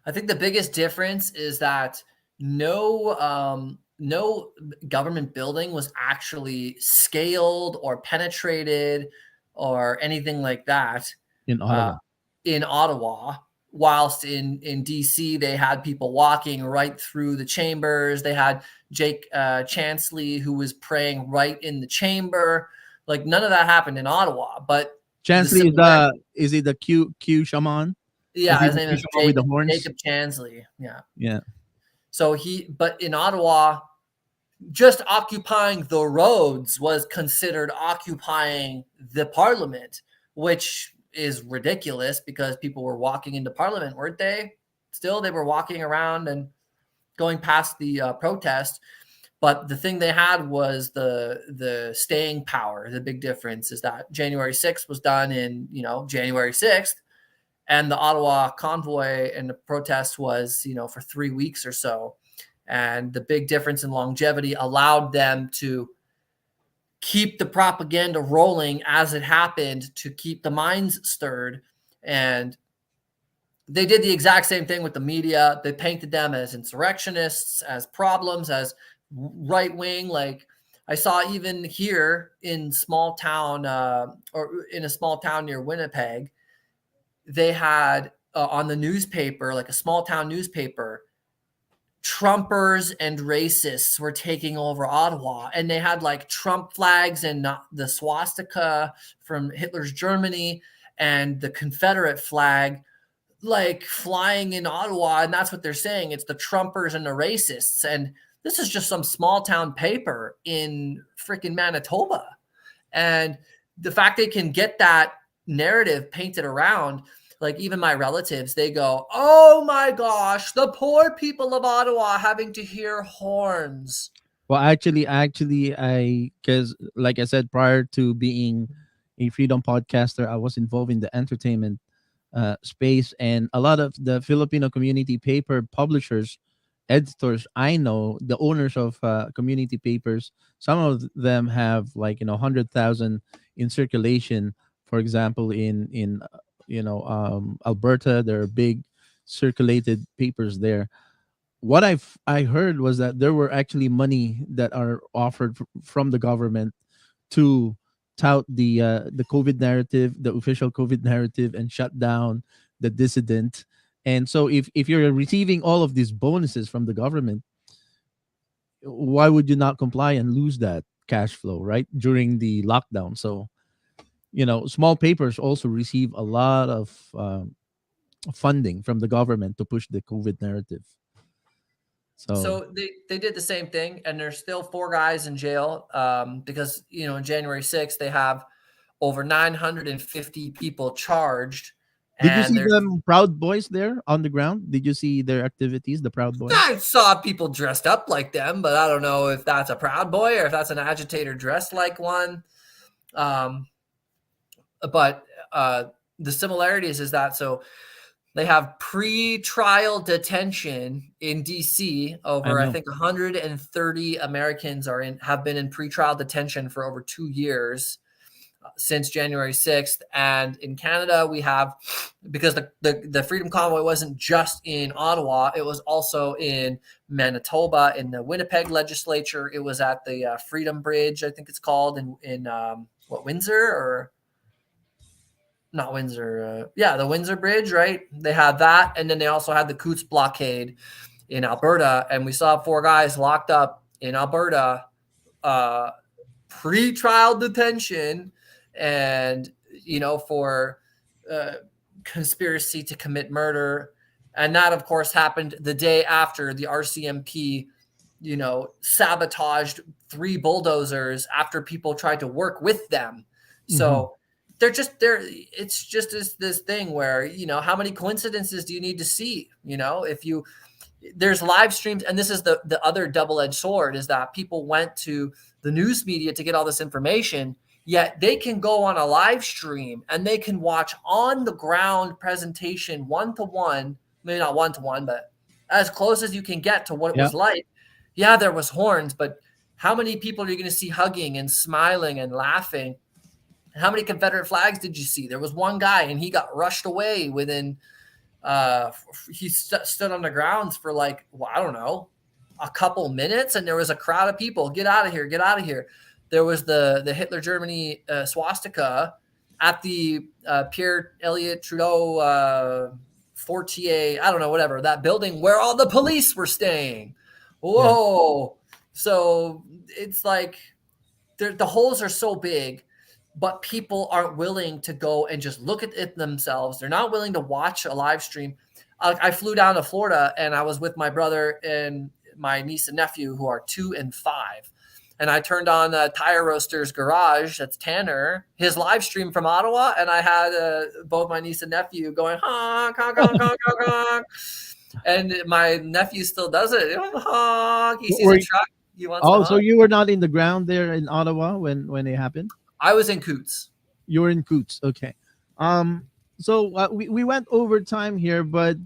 I think the biggest difference is that no government building was actually scaled or penetrated or anything like that In Ottawa. in Ottawa. Whilst in DC, they had people walking right through the chambers. They had Jake Chansley, who was praying right in the chamber. Like, none of that happened in Ottawa. But Chansley is he the Q shaman? Yeah, Is he his the name Q is shaman with the horns? Jacob Chansley. Yeah. Yeah. So but in Ottawa, just occupying the roads was considered occupying the parliament, which is ridiculous because people were walking into parliament, weren't they? Still, they were walking around and going past the protest. But the thing they had was the staying power. The big difference is that January 6th was done in, January 6th. And the Ottawa convoy and the protest was, for 3 weeks or so. And the big difference in longevity allowed them to keep the propaganda rolling as it happened, to keep the minds stirred. And they did the exact same thing with the media. They painted them as insurrectionists, as problems, as right wing. Like, I saw even here in small town or in a small town near Winnipeg, they had on the newspaper, like a small town newspaper, Trumpers and racists were taking over Ottawa, and they had like Trump flags and the swastika from Hitler's Germany and the Confederate flag like flying in Ottawa. And that's what they're saying. It's the Trumpers and the racists. And this is just some small town paper in freaking Manitoba. And the fact they can get that narrative painted around, like even my relatives, they go, "Oh my gosh, the poor people of Ottawa having to hear horns." Well, actually, because like I said, prior to being a freedom podcaster, I was involved in the entertainment space, and a lot of the Filipino community paper publishers, editors, I know, the owners of community papers, some of them have 100,000 in circulation. For example, in Alberta, there are big circulated papers there. What I heard was that there were actually money that are offered from the government to tout the COVID narrative, the official COVID narrative, and shut down the dissident. And so, if you're receiving all of these bonuses from the government, why would you not comply and lose that cash flow, right, during the lockdown? So, small papers also receive a lot of funding from the government to push the COVID narrative. So they did the same thing, and there's still 4 guys in jail because, in January 6th, they have over 950 people charged. Did you see them Proud Boys there on the ground? Did you see their activities, the Proud Boys? I saw people dressed up like them, but I don't know if that's a Proud Boy or if that's an agitator dressed like one. But the similarities is that they have pre-trial detention in DC over, I think, 130 Americans have been in pre-trial detention for over 2 years since January 6th. And in Canada, we have, because the Freedom Convoy wasn't just in Ottawa, it was also in Manitoba, in the Winnipeg legislature. It was at the Freedom Bridge, I think it's called, in Windsor or... Not Windsor. The Windsor Bridge, right? They had that. And then they also had the Coots blockade in Alberta. And we saw 4 guys locked up in Alberta, pre-trial detention, and, for conspiracy to commit murder. And that, of course, happened the day after the RCMP sabotaged 3 bulldozers after people tried to work with them. So it's just this thing where, how many coincidences do you need to see? There's live streams, and this is the other double-edged sword, is that people went to the news media to get all this information, yet they can go on a live stream and they can watch on the ground presentation 1-to-1, maybe not 1-to-1, but as close as you can get to what it was like. Yeah, there was horns, but how many people are you going to see hugging and smiling and laughing? How many Confederate flags did you see? There was one guy and he got rushed away within he stood on the grounds for I don't know, a couple minutes, and there was a crowd of people. Get out of here, get out of here. There was the Hitler Germany swastika at the Pierre Elliott Trudeau Fortier, I don't know, whatever, that building where all the police were staying. Whoa. Yeah. So it's like the holes are so big, but people aren't willing to go and just look at it themselves. They're not willing to watch a live stream. I flew down to Florida and I was with my brother and my niece and nephew who are 2 and 5. And I turned on Tire Roaster's Garage, that's Tanner, his live stream from Ottawa. And I had both my niece and nephew going, honk, honk, honk, honk, honk, honk. And my nephew still does it. Honk. He sees a truck. He wants to honk. So you were not in the ground there in Ottawa when it happened? I was in Coots. You were in Coots. Okay. So we went over time here, but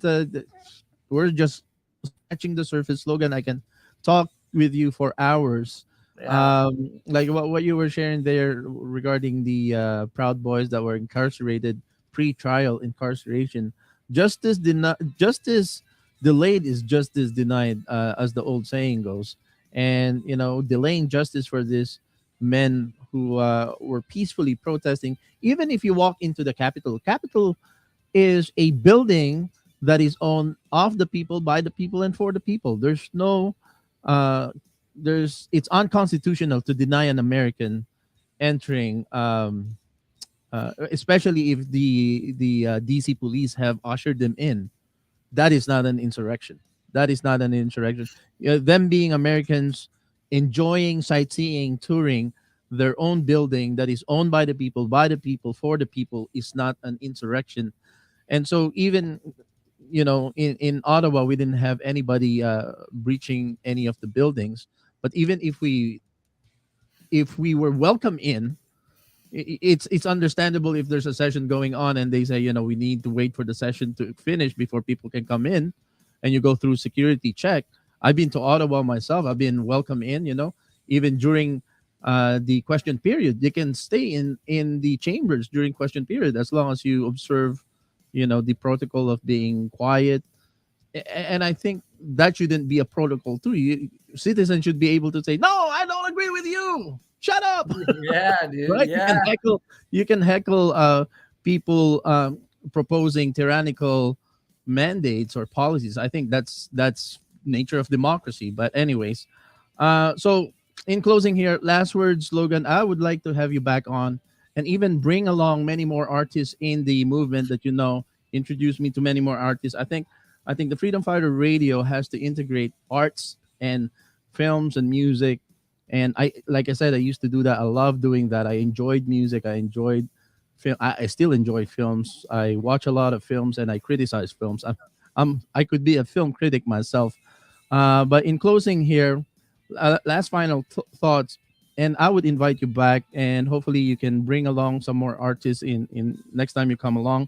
we're just scratching the surface. Logan, I can talk with you for hours. Yeah. Like what you were sharing there regarding the Proud Boys that were incarcerated, pre-trial incarceration. Justice delayed is justice denied, as the old saying goes. And delaying justice for these men who were peacefully protesting. Even if you walk into the Capitol is a building that is owned of the people, by the people, and for the people. There's no it's unconstitutional to deny an American entering, especially if the DC police have ushered them in. That is not an insurrection. Them being Americans, enjoying sightseeing, touring their own building that is owned by the people, for the people, is not an insurrection. And so even in Ottawa, we didn't have anybody breaching any of the buildings. But even if we were welcome in, it's understandable if there's a session going on and they say, we need to wait for the session to finish before people can come in, and you go through security check. I've been to Ottawa myself. I've been welcome in, even during the question period. You can stay in the chambers during question period as long as you observe, the protocol of being quiet. And I think that shouldn't be a protocol too. Citizens should be able to say, no, I don't agree with you. Shut up. Yeah, dude. Right? Yeah. You can heckle people proposing tyrannical mandates or policies. I think that's nature of democracy. But anyways, so in closing here, last words, Logan. I would like to have you back on and even bring along many more artists in the movement that introduce me to many more artists. I think the Freedom Fighter Radio has to integrate arts and films and music. And like I said, I used to do that. I love doing that. I enjoyed music. I enjoyed film. I still enjoy films. I watch a lot of films and I criticize films. I could be a film critic myself. But in closing here, last final thoughts. And I would invite you back, and hopefully you can bring along some more artists in next time you come along.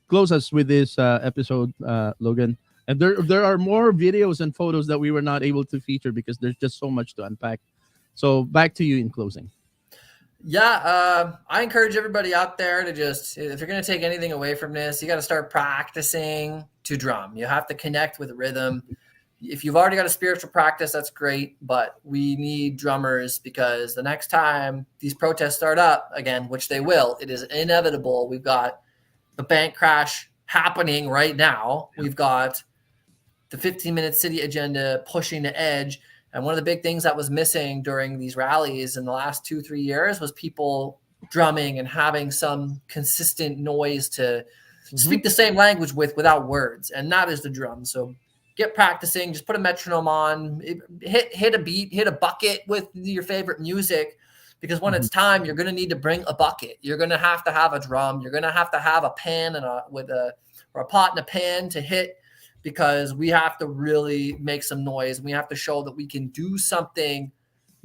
Close us with this episode, Logan. And there are more videos and photos that we were not able to feature because there's just so much to unpack. So back to you in closing. Yeah, I encourage everybody out there to just, if you're going to take anything away from this, you got to start practicing to drum. You have to connect with rhythm. If you've already got a spiritual practice, that's great, but we need drummers because the next time these protests start up again, which they will, it is inevitable. We've got the bank crash happening right now. We've got the 15-minute city agenda pushing the edge. And one of the big things that was missing during these rallies in the last 2-3 years was people drumming and having some consistent noise to speak the same language without words. And that is the drum. So get practicing. Just put a metronome on, hit a beat, hit a bucket with your favorite music. Because when it's time, you're going to need to bring a bucket. You're going to have a drum. You're going to have a pan or a pot and a pan to hit, because we have to really make some noise. We have to show that we can do something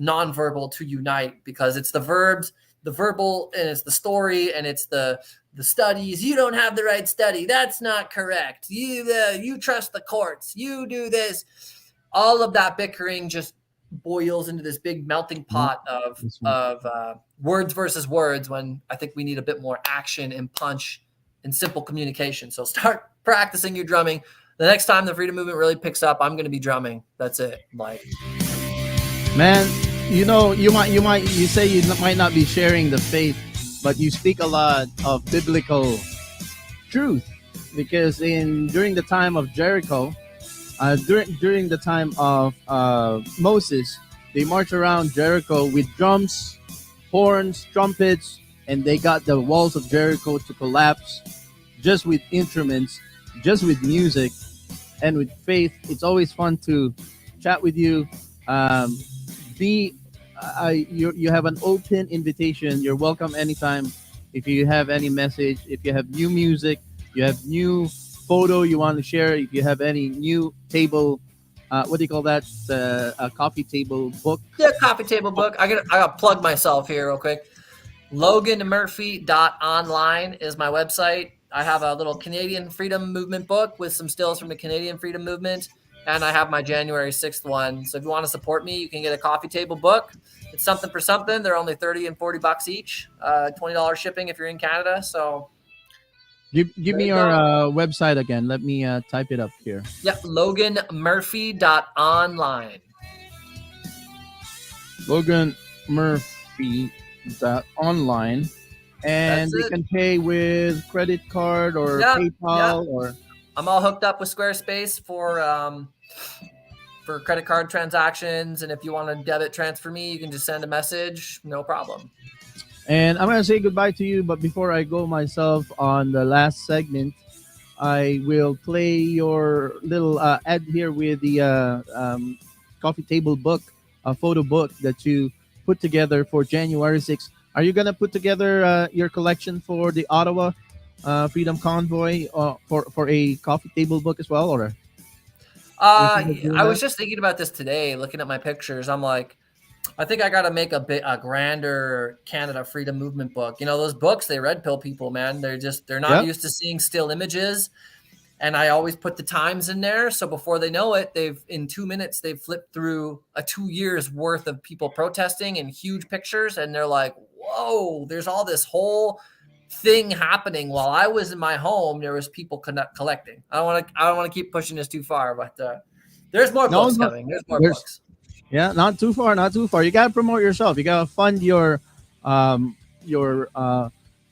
nonverbal to unite, because it's the verbs, the verbal, and it's the story, and it's the studies. You don't have the right study. That's not correct. You trust the courts. You do this. All of that bickering just boils into this big melting pot of words versus words, when I think we need a bit more action and punch and simple communication. So start practicing your drumming. The next time the freedom movement really picks up, I'm going to be drumming. That's it. Like, man, you say you might not be sharing the faith, but you speak a lot of biblical truth, because during the time of Jericho, during the time of Moses, they marched around Jericho with drums, horns, trumpets, and they got the walls of Jericho to collapse just with instruments, just with music, and with faith. It's always fun to chat with you. You have an open invitation. You're welcome anytime. If you have any message, if you have new music, you have new photo you want to share, if you have any new table, what do you call that? A coffee table book. Yeah, coffee table book. I got to plug myself here real quick. LoganMurphy.online is my website. I have a little Canadian Freedom Movement book with some stills from the Canadian Freedom Movement, and I have my January 6th one. So if you want to support me, you can get a coffee table book. It's something for something. They're only $30 and $40 each. $20 shipping if you're in Canada. So give me your website again. Let me type it up here. Yep, LoganMurphy.online. LoganMurphy.online. And you can pay with credit card or PayPal or. I'm all hooked up with Squarespace for credit card transactions, and if you want to debit transfer me, you can just send a message, no problem. And I'm gonna say goodbye to you, but before I go myself on the last segment, I will play your little ad here with the coffee table book, a photo book that you put together for January 6th. Are you gonna put together your collection for the Ottawa Freedom Convoy for a coffee table book as well, or? I was just thinking about this today, looking at my pictures. I'm like, I think I got to make a grander Canada Freedom Movement book. You know, those books, they red pill people, man. They're not used to seeing still images. And I always put the times in there. So before they know it, in 2 minutes, they've flipped through 2 years worth of people protesting and huge pictures. And they're like, whoa, there's all this whole thing happening. While I was in my home, there was people collecting. I don't want to keep pushing this too far, but there's more books coming. There's more books. Yeah, not too far. You gotta promote yourself. You gotta fund your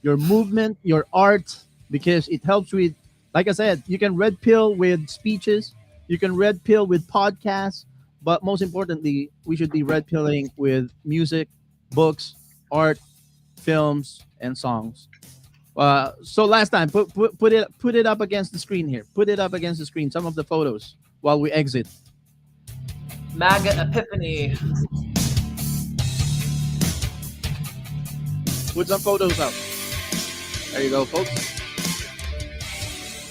movement, your art, because it helps with, like I said, you can red pill with speeches, you can red pill with podcasts, but most importantly, we should be red pilling with music, books, art, films, and songs. So last time, put it up against the screen here. Put it up against the screen. Some of the photos while we exit. MAGA Epiphany. Put some photos up. There you go, folks.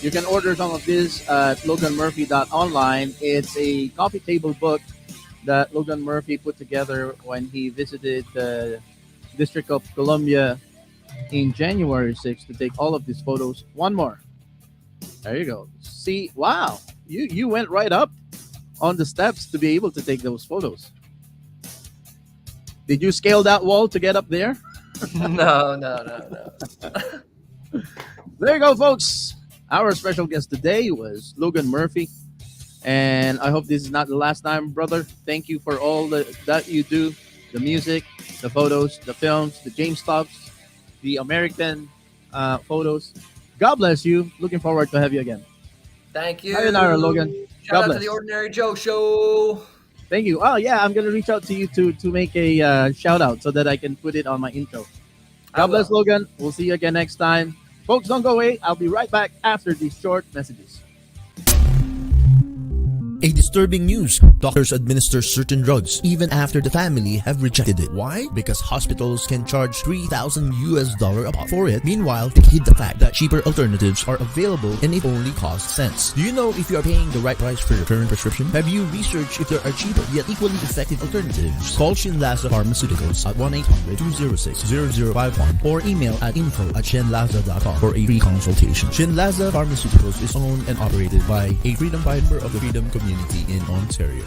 You can order some of this at loganmurphy.online. It's a coffee table book that Logan Murphy put together when he visited the District of Columbia in January 6th to take all of these photos. One more. There you go. See, wow. You went right up on the steps to be able to take those photos. Did you scale that wall to get up there? No. There you go, folks. Our special guest today was Logan Murphy. And I hope this is not the last time, brother. Thank you for all that you do. The music, the photos, the films, the James Stops, the American photos. God bless you. Looking forward to have you again. Thank you. Sayonara, Logan. Shout out to the Ordinary Joe Show. Thank you. Oh, yeah, I'm going to reach out to you to make a shout out so that I can put it on my intro. God bless, Logan. We'll see you again next time. Folks, don't go away. I'll be right back after these short messages. A disturbing news. Doctors administer certain drugs even after the family have rejected it. Why? Because hospitals can charge $3,000 a pop for it. Meanwhile, they hid the fact that cheaper alternatives are available and it only costs cents. Do you know if you are paying the right price for your current prescription? Have you researched if there are cheaper yet equally effective alternatives? Call Shinlaza Pharmaceuticals at 1-800-206-0051 or email at info@shinlaza.com for a free consultation. Shinlaza Pharmaceuticals is owned and operated by a freedom fighter of the Freedom Community in Ontario.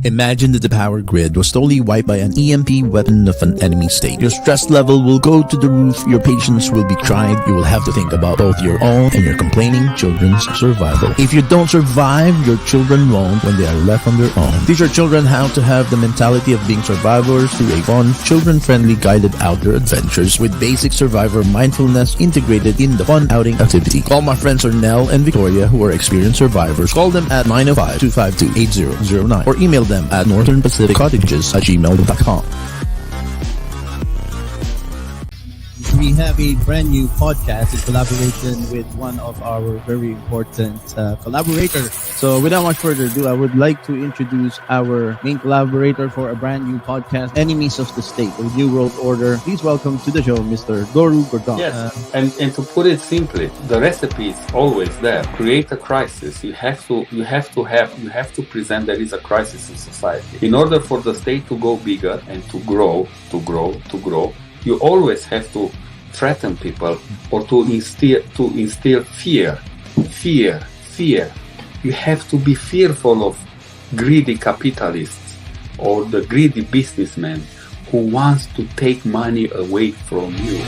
Imagine that the power grid was totally wiped by an EMP weapon of an enemy state. Your stress level will go to the roof, your patience will be tried, you will have to think about both your own and your complaining children's survival. If you don't survive, your children won't when they are left on their own. Teach your children how to have the mentality of being survivors through a fun, children-friendly guided outdoor adventures with basic survivor mindfulness integrated in the fun outing activity. Call my friends Ornell and Victoria who are experienced survivors. Call them at 905-252-8009 or email them at northernpacificcottages@gmail.com. We have a brand new podcast in collaboration with one of our very important collaborators. So without much further ado, I would like to introduce our main collaborator for a brand new podcast, Enemies of the State, a New World Order. Please welcome to the show, Mr. Doru Gordon. Yes, and to put it simply, the recipe is always there. Create a crisis. You have to present there is a crisis in society. In order for the state to go bigger and to grow, you always have to threaten people or to instill fear. You have to be fearful of greedy capitalists or the greedy businessman who wants to take money away from you.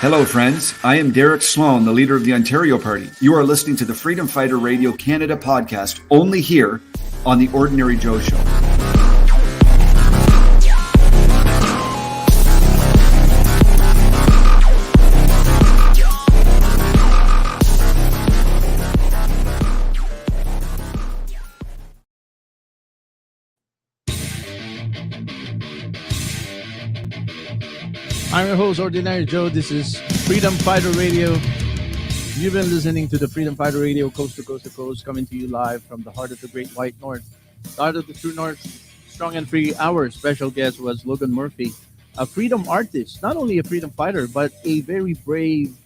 Hello, friends. I am Derek Sloan, the leader of the Ontario Party. You are listening to the Freedom Fighter Radio Canada podcast, only here on the Ordinary Joe Show. I'm your host, Ordinary Joe. This is Freedom Fighter Radio. You've been listening to the Freedom Fighter Radio, coast to coast, coming to you live from the heart of the Great White North, the heart of the true North, strong and free. Our special guest was Logan Murphy, a freedom artist, not only a freedom fighter, but a very brave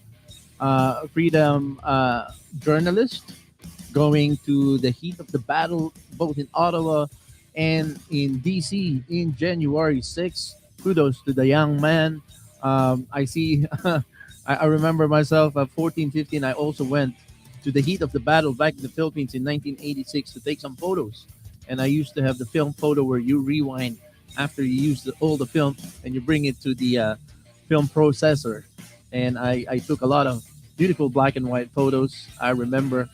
freedom journalist, going to the heat of the battle, both in Ottawa and in DC in January 6th. Kudos to the young man. I see, I remember myself at 14, 15, I also went to the heat of the battle back in the Philippines in 1986 to take some photos. And I used to have the film photo where you rewind after you use all the film and you bring it to the film processor. And I took a lot of beautiful black and white photos, I remember.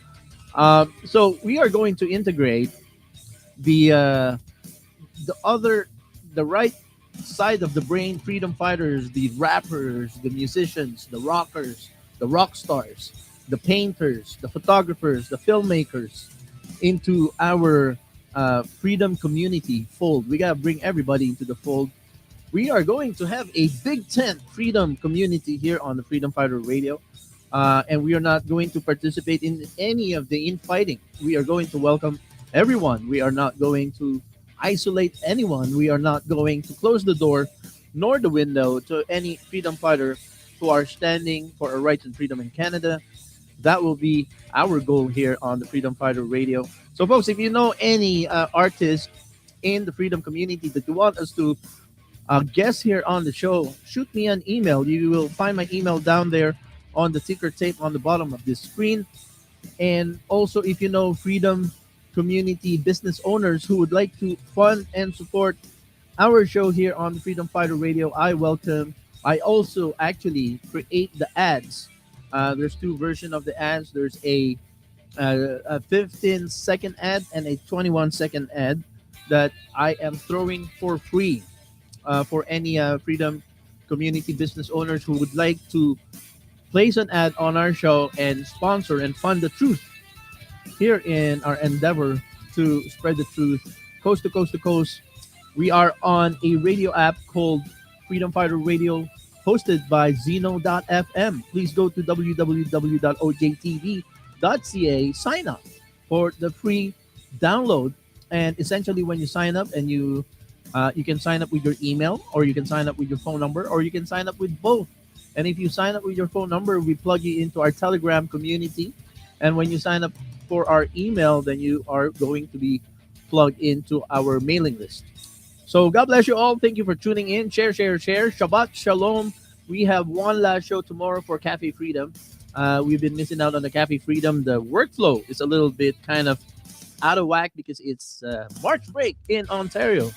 So we are going to integrate the right side of the brain freedom fighters, the rappers, the musicians, the rockers, the rock stars, the painters, the photographers, the filmmakers into our freedom community fold. We gotta bring everybody into the fold. We are going to have a big tent freedom community here on the Freedom Fighter Radio, and we are not going to participate in any of the infighting. We are going to welcome everyone. We are not going to isolate anyone. We are not going to close the door nor the window to any freedom fighter who are standing for our rights and freedom in Canada. That will be our goal here on the Freedom Fighter Radio. So, folks, if you know any artists in the freedom community that you want us to guest here on the show, shoot me an email. You will find my email down there on the ticker tape on the bottom of this screen. And also, if you know freedom community business owners who would like to fund and support our show here on the Freedom Fighter Radio, I welcome. I also actually create the ads. There's two versions of the ads. There's a 15-second ad and a 21-second ad that I am throwing for free for any freedom community business owners who would like to place an ad on our show and sponsor and fund the truth here in our endeavor to spread the truth coast to coast to coast. We are on a radio app called Freedom Fighter Radio, hosted by Zeno.fm. Please go to www.ojtv.ca, sign up for the free download. And essentially, when you sign up, and you can sign up with your email, or you can sign up with your phone number, or you can sign up with both. And if you sign up with your phone number, we plug you into our Telegram community. And when you sign up for our email, then you are going to be plugged into our mailing list. So God bless you all. Thank you for tuning in. Share, share, share. Shabbat Shalom. We have one last show tomorrow for Cafe Freedom. We've been missing out on the Cafe Freedom. The workflow is a little bit kind of out of whack because it's March break in Ontario.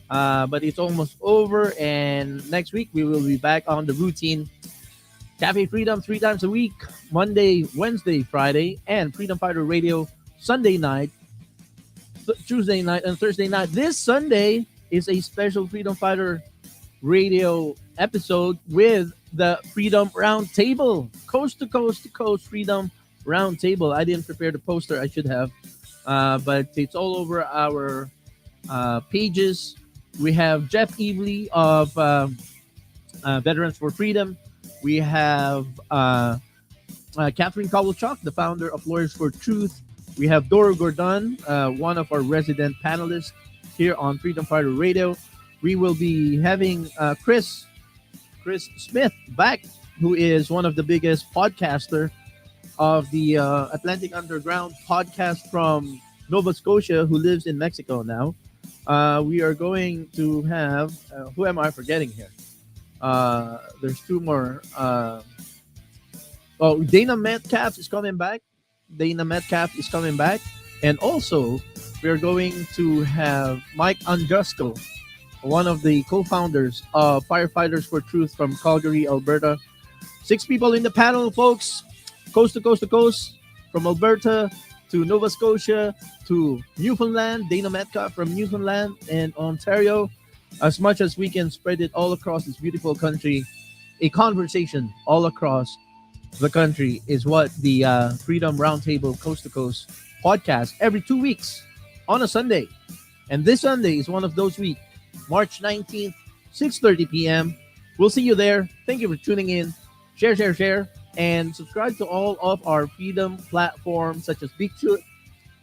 But it's almost over, and next week we will be back on the routine. Cafe Freedom 3 times a week, Monday, Wednesday, Friday, and Freedom Fighter Radio Sunday night, Tuesday night, and Thursday night. This Sunday is a special Freedom Fighter Radio episode with the Freedom Roundtable, coast to coast Freedom Roundtable. I didn't prepare the poster, I should have, but it's all over our pages. We have Jeff Evely of Veterans for Freedom. We have Catherine Kowalchuk, the founder of Lawyers for Truth. We have Doro Gordon, one of our resident panelists here on Freedom Fighter Radio. We will be having Chris Smith back, who is one of the biggest podcaster of the Atlantic Underground podcast from Nova Scotia, who lives in Mexico now. We are going to have, who am I forgetting here? There's two more. Dana Metcalf is coming back. And also, we are going to have Mike Anjusco, one of the co-founders of Firefighters for Truth from Calgary, Alberta. 6 people in the panel, folks. Coast to coast, from Alberta to Nova Scotia to Newfoundland. Dana Metcalf from Newfoundland and Ontario. As much as we can spread it all across this beautiful country, a conversation all across the country is what the Freedom Roundtable Coast to Coast podcast every 2 weeks on a Sunday. And this Sunday is one of those weeks, March 19th, 6:30 p.m. We'll see you there. Thank you for tuning in. Share, and subscribe to all of our Freedom platforms such as BitChute.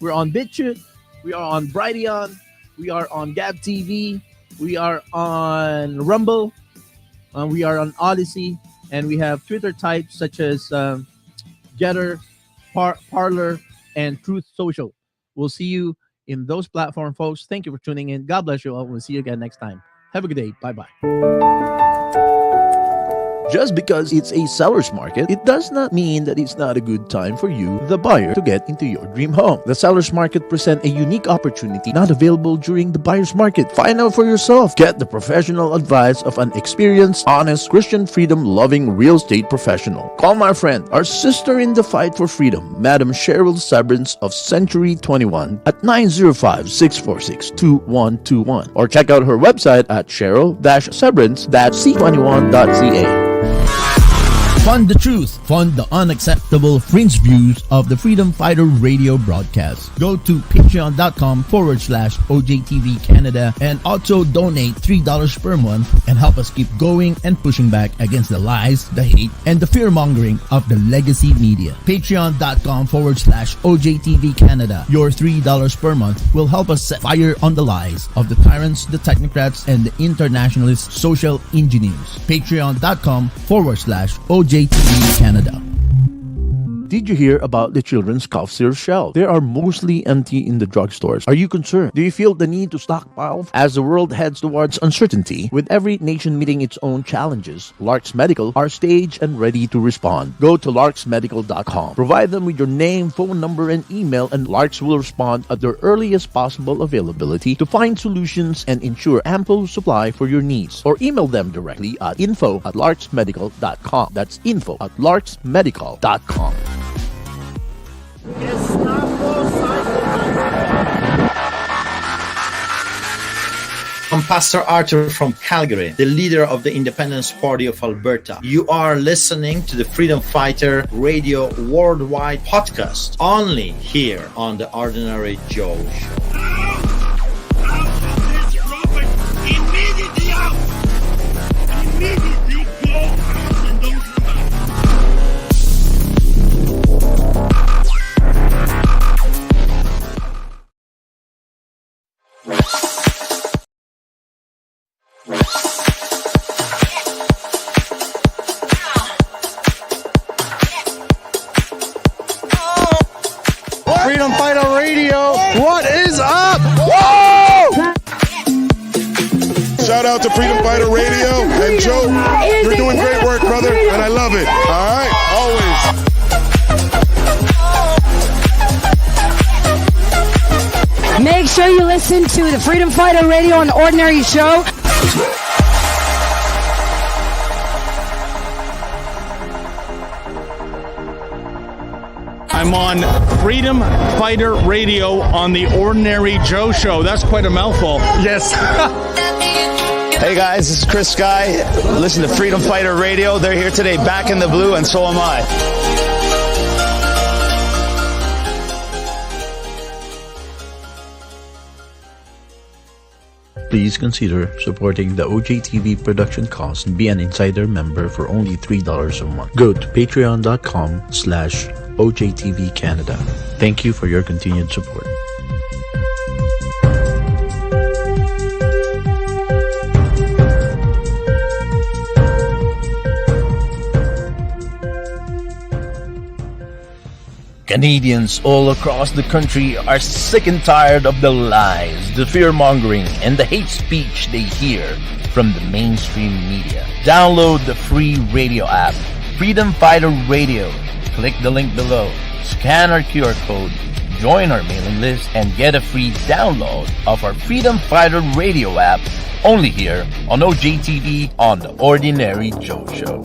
We're on BitChute. We are on Brighteon. We are on Gab TV. We are on Rumble. We are on Odyssey. And we have Twitter types such as Getter, Parler, and Truth Social. We'll see you in those platforms, folks. Thank you for tuning in. God bless you all. We'll see you again next time. Have a good day. Bye-bye. Just because it's a seller's market, it does not mean that it's not a good time for you, the buyer, to get into your dream home. The seller's market presents a unique opportunity not available during the buyer's market. Find out for yourself. Get the professional advice of an experienced, honest, Christian freedom-loving real estate professional. Call my friend, our sister in the fight for freedom, Madam Cheryl Severance of Century 21 at 905-646-2121, or check out her website at cheryl-severance.c21.ca. Fund the truth. Fund the unacceptable fringe views of the Freedom Fighter Radio broadcast. Go to patreon.com/OJTV Canada and also donate $3 per month and help us keep going and pushing back against the lies, the hate, and the fear-mongering of the legacy media. Patreon.com/OJTV Canada. Your $3 per month will help us set fire on the lies of the tyrants, the technocrats, and the internationalist social engineers. Patreon.com/OJTV Canada. Did you hear about the children's cough syrup shelves? They are mostly empty in the drugstores. Are you concerned? Do you feel the need to stockpile? As the world heads towards uncertainty, with every nation meeting its own challenges, Larks Medical are staged and ready to respond. Go to larksmedical.com. Provide them with your name, phone number, and email, and Larks will respond at their earliest possible availability to find solutions and ensure ample supply for your needs. Or email them directly at info@larksmedical.com. That's info@larksmedical.com. Pastor Arthur from Calgary, the leader of the Independence Party of Alberta. You are listening to the Freedom Fighter Radio Worldwide podcast, only here on the Ordinary Joe Show. Immediately out! Immediately go out and don't come back! Freedom Fighter Radio, what is up? Whoa! Shout out to Freedom Fighter Radio and Joe. You're doing great work, brother, and I love it. All right, always. Make sure you listen to the Freedom Fighter Radio on the Ordinary Show. I'm on Freedom Fighter Radio on the Ordinary Joe Show. That's quite a mouthful. Yes. Hey guys, this is Chris Guy. Listen to Freedom Fighter Radio. They're here today, back in the blue, and so am I. Please consider supporting the OJTV production costs and be an insider member for only $3 a month. Go to patreon.com/OJTV Canada. Thank you for your continued support. Canadians all across the country are sick and tired of the lies, the fear-mongering, and the hate speech they hear from the mainstream media. Download the free radio app, Freedom Fighter Radio. Click the link below, scan our QR code, join our mailing list, and get a free download of our Freedom Fighter Radio app only here on OJTV on The Ordinary Joe Show.